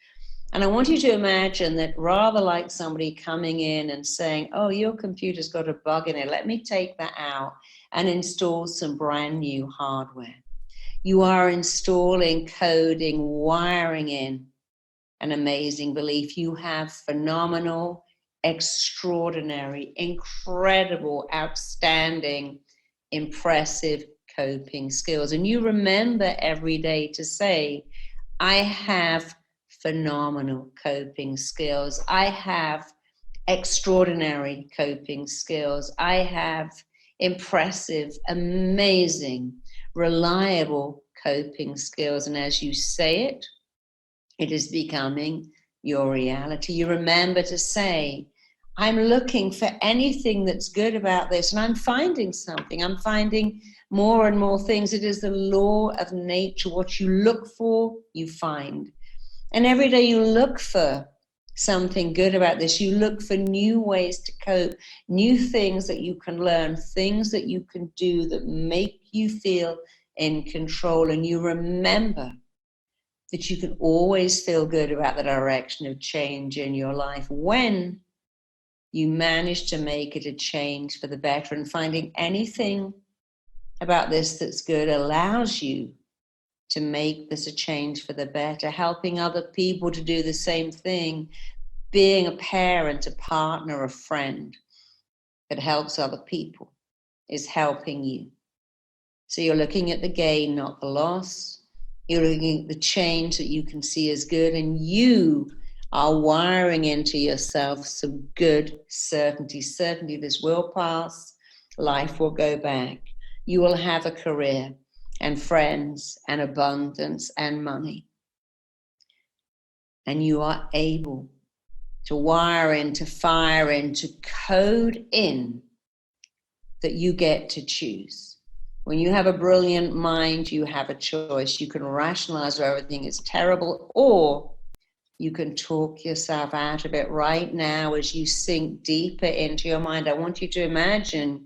And I want you to imagine that rather like somebody coming in and saying, oh, your computer's got a bug in it, let me take that out and install some brand new hardware. You are installing, coding, wiring in an amazing belief. You have phenomenal, extraordinary, incredible, outstanding, impressive coping skills. And you remember every day to say, I have phenomenal coping skills. I have extraordinary coping skills. I have impressive, amazing, reliable coping skills. And as you say it, it is becoming your reality. You remember to say, I'm looking for anything that's good about this, and I'm finding something. I'm finding more and more things. It is the law of nature. What you look for, you find. And every day you look for something good about this. You look for new ways to cope, new things that you can learn, things that you can do that make you feel in control, and you remember that you can always feel good about the direction of change in your life when you manage to make it a change for the better. And finding anything about this that's good allows you to make this a change for the better, helping other people to do the same thing, being a parent, a partner, a friend that helps other people is helping you. So you're looking at the gain, not the loss. You're looking at the change that you can see as good, and you are wiring into yourself some good certainty. Certainty this will pass, life will go back. You will have a career and friends and abundance and money. And you are able to wire in, to fire in, to code in that you get to choose. When you have a brilliant mind, you have a choice. You can rationalize where everything is terrible, or you can talk yourself out of it right now as you sink deeper into your mind. I want you to imagine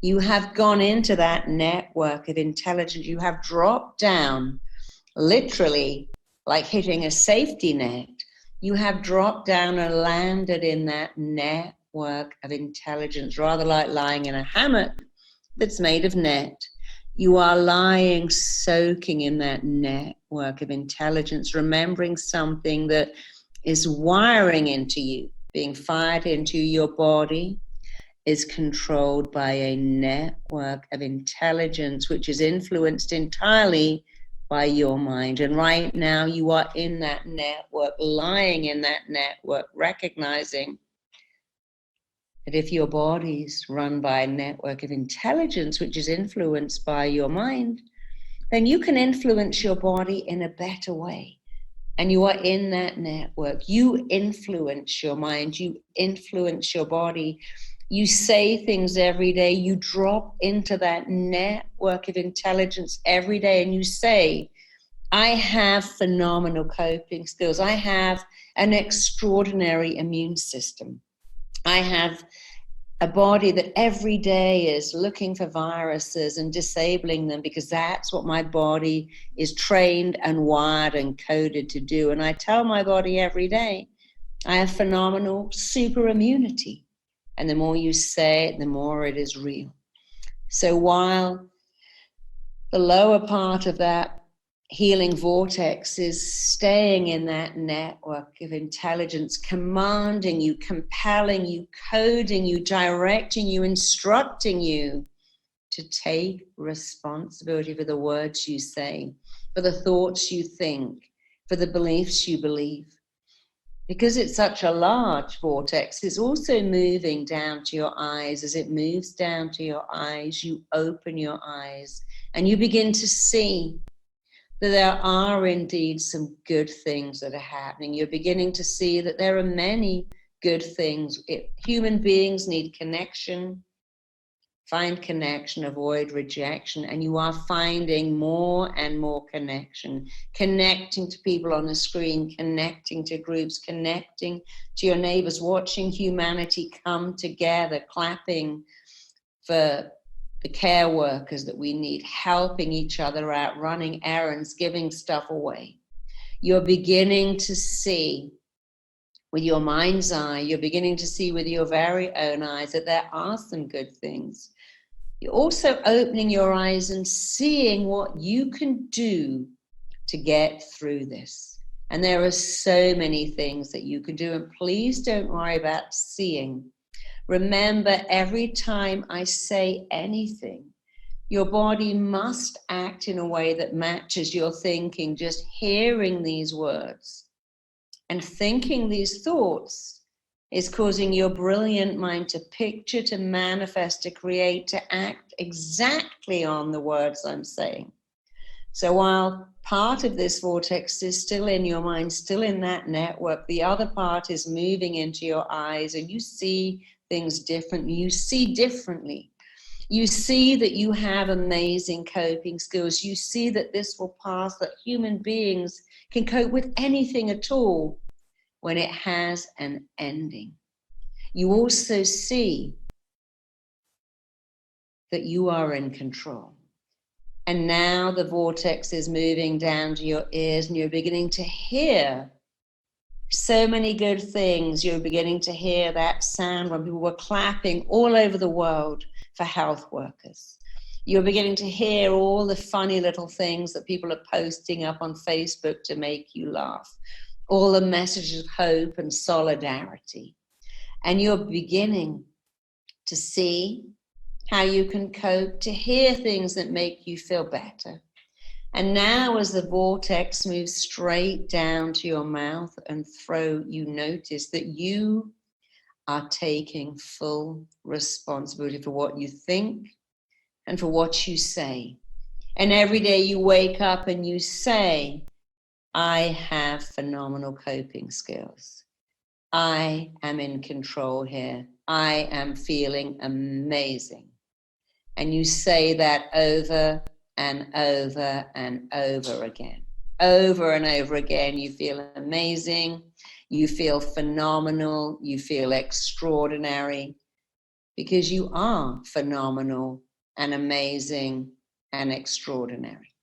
you have gone into that network of intelligence. You have dropped down, literally like hitting a safety net. You have dropped down and landed in that network of intelligence, rather like lying in a hammock that's made of net. You are lying, soaking in that network of intelligence, remembering something that is wiring into you, being fired into your body, is controlled by a network of intelligence, which is influenced entirely by your mind. And right now you are in that network, lying in that network, recognizing that if your body's run by a network of intelligence, which is influenced by your mind, then you can influence your body in a better way. And you are in that network. You influence your mind. You influence your body. You say things every day. You drop into that network of intelligence every day, and you say, I have phenomenal coping skills. I have an extraordinary immune system. I have a body that every day is looking for viruses and disabling them, because that's what my body is trained and wired and coded to do. And I tell my body every day, I have phenomenal super immunity. And the more you say it, the more it is real. So while the lower part of that healing vortex is staying in that network of intelligence, commanding you, compelling you, coding you, directing you, instructing you to take responsibility for the words you say, for the thoughts you think, for the beliefs you believe. Because it's such a large vortex, it's also moving down to your eyes. As it moves down to your eyes, you open your eyes and you begin to see that there are indeed some good things that are happening. You're beginning to see that there are many good things. Human beings need connection. Find connection, avoid rejection, and you are finding more and more connection, connecting to people on the screen, connecting to groups, connecting to your neighbors, watching humanity come together, clapping for the care workers that we need, helping each other out, running errands, giving stuff away. You're beginning to see with your mind's eye, you're beginning to see with your very own eyes that there are some good things. You're also opening your eyes and seeing what you can do to get through this. And there are so many things that you can do. And please don't worry about seeing. Remember, every time I say anything, your body must act in a way that matches your thinking. Just hearing these words and thinking these thoughts is causing your brilliant mind to picture, to manifest, to create, to act exactly on the words I'm saying. So while part of this vortex is still in your mind, still in that network, the other part is moving into your eyes, and you see things differently. You see differently. You see that you have amazing coping skills. You see that this will pass, that human beings can cope with anything at all when it has an ending. You also see that you are in control. And now the vortex is moving down to your ears, and you're beginning to hear so many good things. You're beginning to hear that sound when people were clapping all over the world for health workers. You're beginning to hear all the funny little things that people are posting up on Facebook to make you laugh, all the messages of hope and solidarity. And you're beginning to see how you can cope, to hear things that make you feel better. And now as the vortex moves straight down to your mouth and throat, you notice that you are taking full responsibility for what you think and for what you say. And every day you wake up and you say, I have phenomenal coping skills. I am in control here. I am feeling amazing. And you say that over and over and over again. Over and over again, you feel amazing, you feel phenomenal, you feel extraordinary, because you are phenomenal and amazing and extraordinary.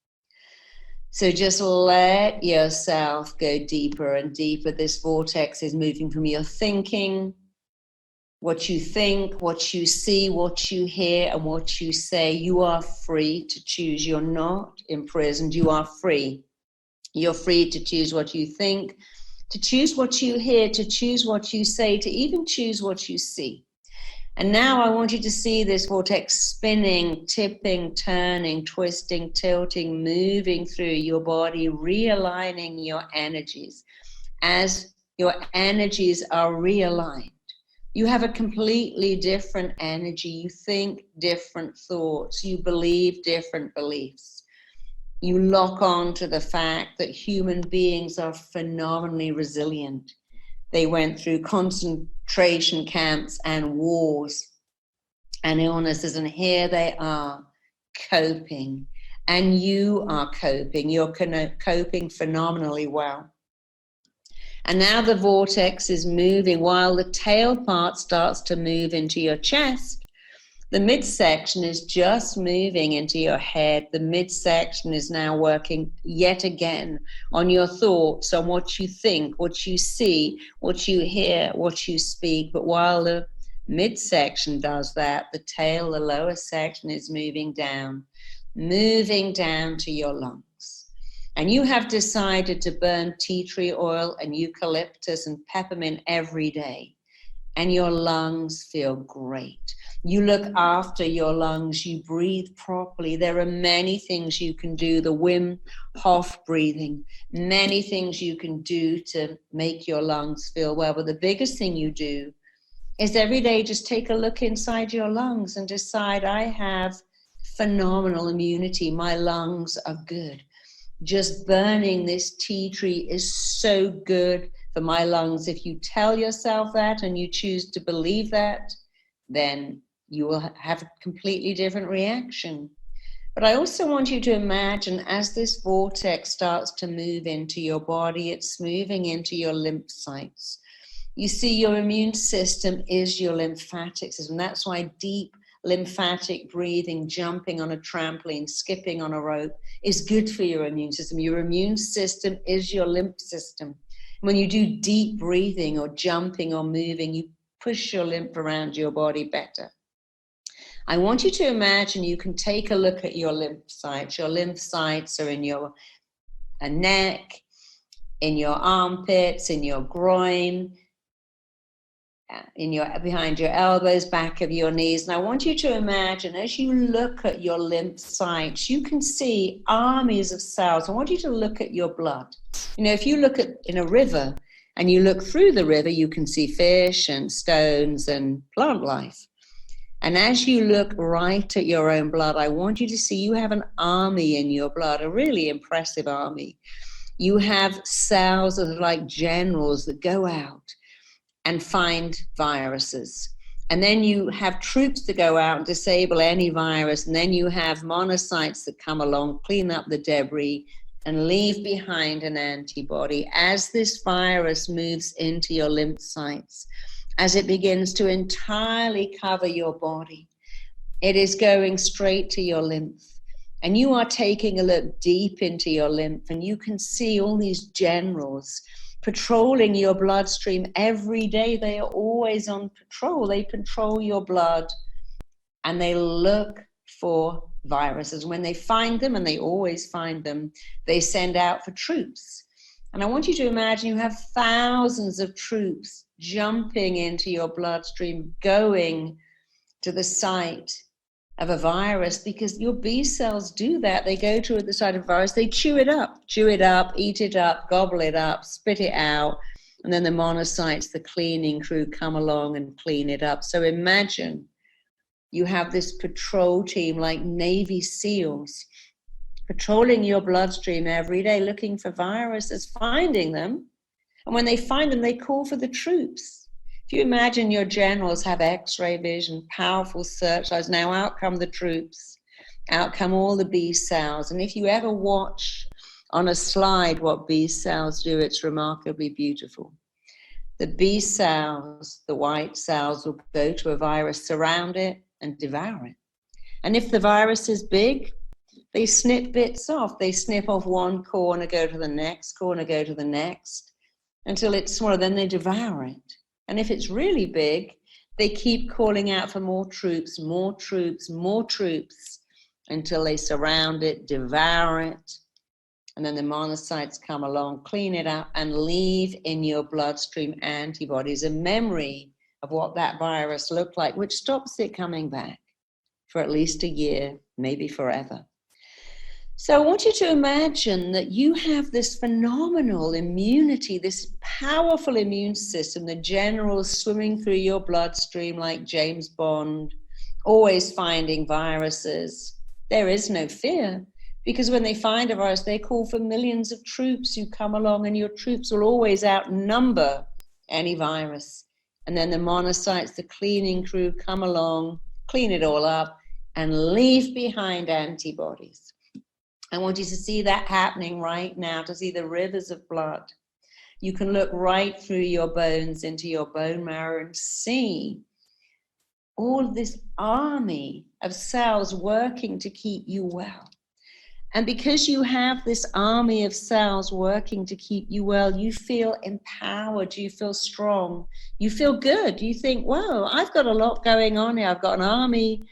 So just let yourself go deeper and deeper. This vortex is moving from your thinking, what you think, what you see, what you hear, and what you say. You are free to choose. You're not imprisoned. You are free. You're free to choose what you think, to choose what you hear, to choose what you say, to even choose what you see. And now I want you to see this vortex spinning, tipping, turning, twisting, tilting, moving through your body, realigning your energies. As your energies are realigned, you have a completely different energy. You think different thoughts. You believe different beliefs. You lock on to the fact that human beings are phenomenally resilient. They went through concentration camps and wars and illnesses, and here they are coping. And you are coping. You're coping phenomenally well. And now the vortex is moving while the tail part starts to move into your chest. The midsection is just moving into your head. The midsection is now working yet again on your thoughts, on what you think, what you see, what you hear, what you speak. But while the midsection does that, the tail, the lower section, is moving down to your lungs. And you have decided to burn tea tree oil and eucalyptus and peppermint every day. And your lungs feel great. You look after your lungs. You breathe properly. There are many things you can do. The Wim Hof breathing. Many things you can do to make your lungs feel well. But the biggest thing you do is every day just take a look inside your lungs and decide, I have phenomenal immunity. My lungs are good. Just burning this tea tree is so good for my lungs. If you tell yourself that and you choose to believe that, then you will have a completely different reaction. But I also want you to imagine as this vortex starts to move into your body, it's moving into your lymph sites. You see, your immune system is your lymphatic system. That's why deep lymphatic breathing, jumping on a trampoline, skipping on a rope is good for your immune system. Your immune system is your lymph system. When you do deep breathing or jumping or moving, you push your lymph around your body better. I want you to imagine you can take a look at your lymph sites. Your lymph sites are in your neck, in your armpits, in your groin, behind your elbows, back of your knees. And I want you to imagine as you look at your lymph sites, you can see armies of cells. I want you to look at your blood. You know, if you look in a river and you look through the river, you can see fish and stones and plant life. And as you look right at your own blood, I want you to see you have an army in your blood, a really impressive army. You have cells that are like generals that go out and find viruses. And then you have troops to go out and disable any virus. And then you have monocytes that come along, clean up the debris, and leave behind an antibody. As this virus moves into your lymph sites, as it begins to entirely cover your body, it is going straight to your lymph. And you are taking a look deep into your lymph, and you can see all these generals patrolling your bloodstream every day. They are always on patrol. They patrol your blood and they look for viruses. When they find them, and they always find them, they send out for troops. And I want you to imagine you have thousands of troops jumping into your bloodstream, going to the site of a virus, because your B cells do that. They go to the site of a virus, they chew it up, eat it up, gobble it up, spit it out, and then the monocytes, the cleaning crew, come along and clean it up. So imagine you have this patrol team like Navy SEALs patrolling your bloodstream every day, looking for viruses, finding them. And when they find them, they call for the troops. If you imagine your generals have X-ray vision, powerful searchlights, now out come the troops, out come all the B cells. And if you ever watch on a slide what B cells do, it's remarkably beautiful. The B cells, the white cells, will go to a virus, surround it, and devour it. And if the virus is big, they snip bits off. They snip off one corner, go to the next corner, go to the next, until it's smaller, then they devour it. And if it's really big, they keep calling out for more troops, more troops, more troops, until they surround it, devour it. And then the monocytes come along, clean it up, and leave in your bloodstream antibodies, a memory of what that virus looked like, which stops it coming back for at least a year, maybe forever. So I want you to imagine that you have this phenomenal immunity, this powerful immune system, the generals swimming through your bloodstream like James Bond, always finding viruses. There is no fear, because when they find a virus, they call for millions of troops who come along, and your troops will always outnumber any virus. And then the monocytes, the cleaning crew, come along, clean it all up, and leave behind antibodies. I want you to see that happening right now, to see the rivers of blood. You can look right through your bones into your bone marrow and see all this army of cells working to keep you well. And because you have this army of cells working to keep you well, you feel empowered, you feel strong, you feel good. You think, whoa, I've got a lot going on here. I've got an army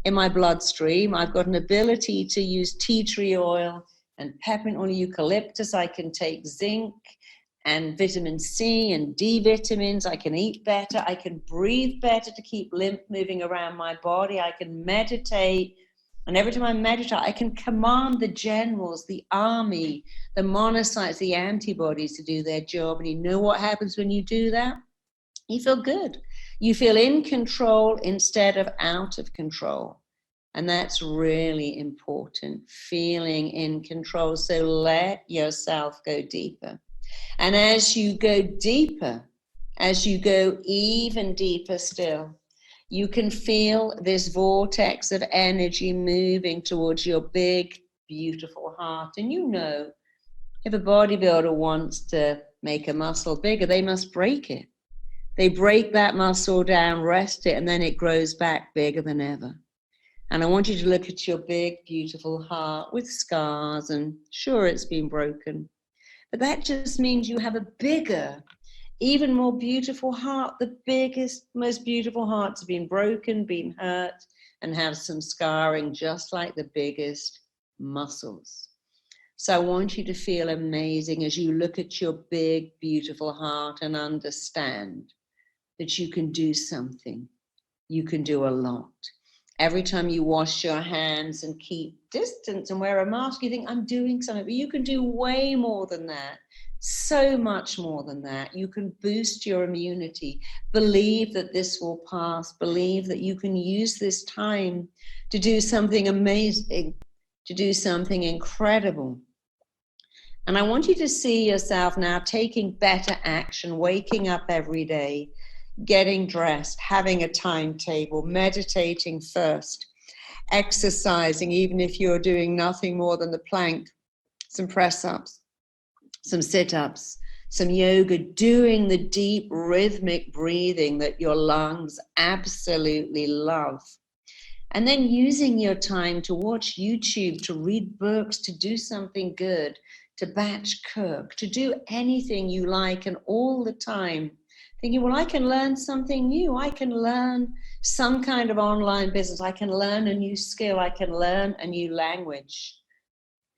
in my bloodstream. I've got an ability to use tea tree oil and peppermint oil, eucalyptus. I can take zinc and vitamin C and D vitamins. I can eat better. I can breathe better to keep lymph moving around my body. I can meditate. And every time I meditate, I can command the generals, the army, the monocytes, the antibodies to do their job. And you know what happens when you do that? You feel good. You feel in control instead of out of control. And that's really important, feeling in control. So let yourself go deeper. And as you go deeper, as you go even deeper still, you can feel this vortex of energy moving towards your big, beautiful heart. And you know, if a bodybuilder wants to make a muscle bigger, they must break it. They break that muscle down, rest it, and then it grows back bigger than ever. And I want you to look at your big, beautiful heart with scars, and sure, it's been broken. But that just means you have a bigger, even more beautiful heart. The biggest, most beautiful hearts have been broken, been hurt, and have some scarring, just like the biggest muscles. So I want you to feel amazing as you look at your big, beautiful heart and understand that you can do something. You can do a lot. Every time you wash your hands and keep distance and wear a mask, you think, I'm doing something. But you can do way more than that. So much more than that. You can boost your immunity. Believe that this will pass. Believe that you can use this time to do something amazing, to do something incredible. And I want you to see yourself now taking better action, waking up every day, getting dressed, having a timetable, meditating first, exercising, even if you're doing nothing more than the plank, some press-ups, some sit-ups, some yoga, doing the deep rhythmic breathing that your lungs absolutely love. And then using your time to watch YouTube, to read books, to do something good, to batch cook, to do anything you like, and all the time thinking, well, I can learn something new. I can learn some kind of online business. I can learn a new skill. I can learn a new language.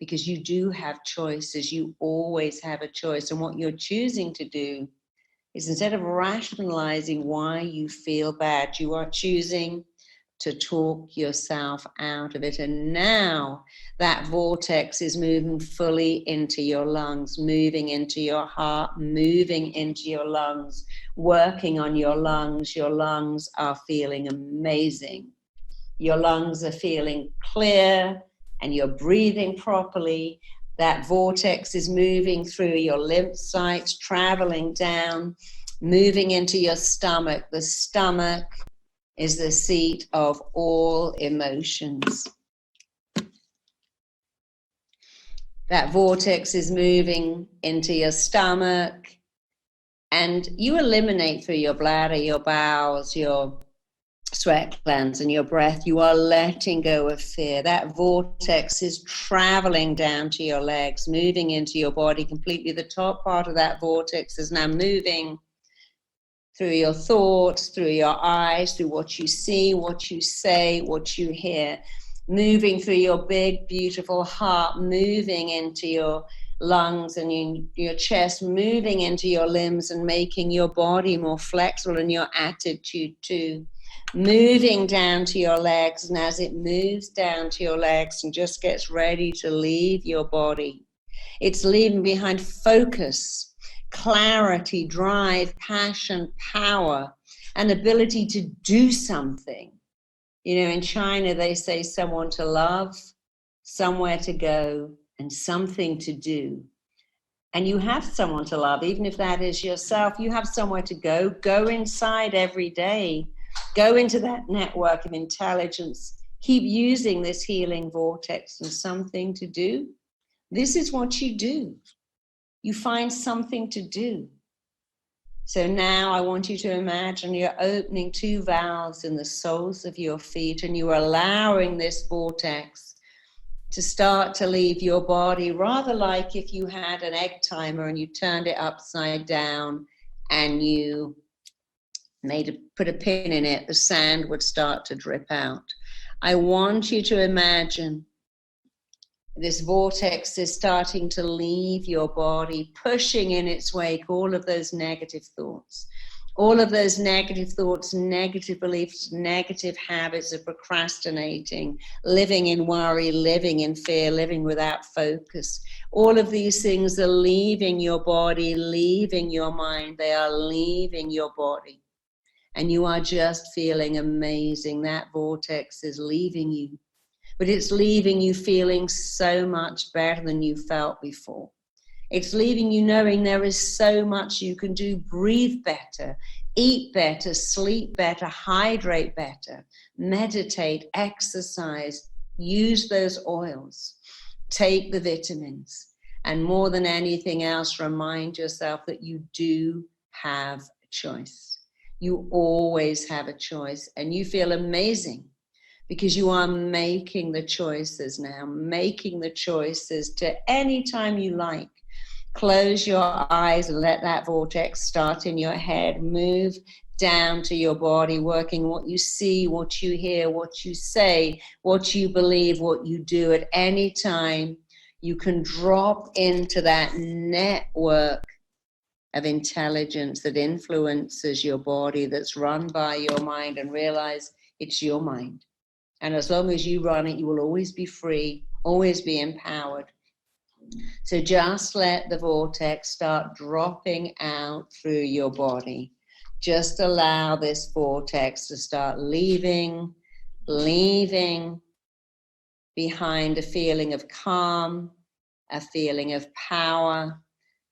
Because you do have choices. You always have a choice. And what you're choosing to do is, instead of rationalizing why you feel bad, you are choosing to talk yourself out of it. And now that vortex is moving fully into your lungs, moving into your heart, moving into your lungs, working on your lungs. Your lungs are feeling amazing. Your lungs are feeling clear and you're breathing properly. That vortex is moving through your lymph sites, traveling down, moving into your stomach. The stomach is the seat of all emotions. That vortex is moving into your stomach, and you eliminate through your bladder, your bowels, your sweat glands, and your breath. You are letting go of fear. That vortex is traveling down to your legs, moving into your body completely. The top part of that vortex is now moving through your thoughts, through your eyes, through what you see, what you say, what you hear, moving through your big, beautiful heart, moving into your lungs and your chest, moving into your limbs and making your body more flexible, and your attitude too. Moving down to your legs, and as it moves down to your legs and just gets ready to leave your body, it's leaving behind focus, clarity, drive, passion, power, an ability to do something. You know, in China, they say someone to love, somewhere to go, and something to do. And you have someone to love, even if that is yourself. You have somewhere to go. Go inside every day. Go into that network of intelligence. Keep using this healing vortex and something to do. This is what you do. You find something to do. So now I want you to imagine you're opening two valves in the soles of your feet, and you are allowing this vortex to start to leave your body, rather like if you had an egg timer and you turned it upside down and you put a pin in it, the sand would start to drip out. I want you to imagine this vortex is starting to leave your body, pushing in its wake all of those negative thoughts, negative beliefs, negative habits of procrastinating, living in worry, living in fear, living without focus. All of these things are leaving your body, leaving your mind. They are leaving your body. And you are just feeling amazing. That vortex is leaving you. But it's leaving you feeling so much better than you felt before. It's leaving you knowing there is so much you can do. Breathe better, eat better, sleep better, hydrate better, meditate, exercise, use those oils, take the vitamins, and more than anything else, remind yourself that you do have a choice. You always have a choice, and you feel amazing. Because you are making the choices now, making the choices to any time you like. Close your eyes and let that vortex start in your head, move down to your body, working what you see, what you hear, what you say, what you believe, what you do. At any time, you can drop into that network of intelligence that influences your body, that's run by your mind, and realize it's your mind. And as long as you run it, you will always be free, always be empowered. So just let the vortex start dropping out through your body. Just allow this vortex to start leaving behind a feeling of calm, a feeling of power,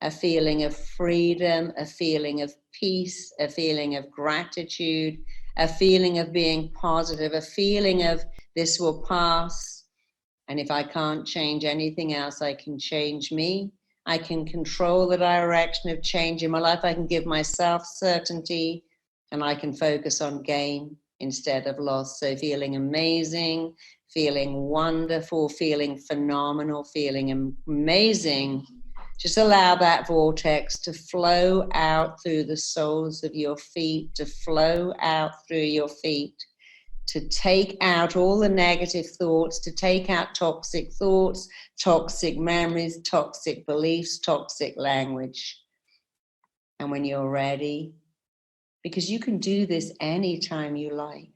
a feeling of freedom, a feeling of peace, a feeling of gratitude, a feeling of being positive, a feeling of this will pass. And if I can't change anything else, I can change me. I can control the direction of change in my life. I can give myself certainty, and I can focus on gain instead of lost. So feeling amazing, feeling wonderful, feeling phenomenal, feeling amazing. Just allow that vortex to flow out through the soles of your feet, to flow out through your feet, to take out all the negative thoughts, to take out toxic thoughts, toxic memories, toxic beliefs, toxic language. And when you're ready, because you can do this anytime you like,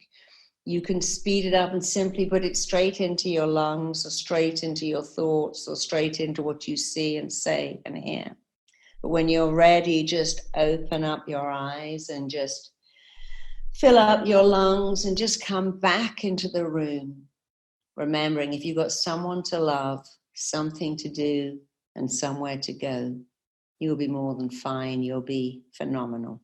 you can speed it up and simply put it straight into your lungs, or straight into your thoughts, or straight into what you see and say and hear. But when you're ready, just open up your eyes and just fill up your lungs and just come back into the room. Remembering, if you've got someone to love, something to do, and somewhere to go, you'll be more than fine. You'll be phenomenal.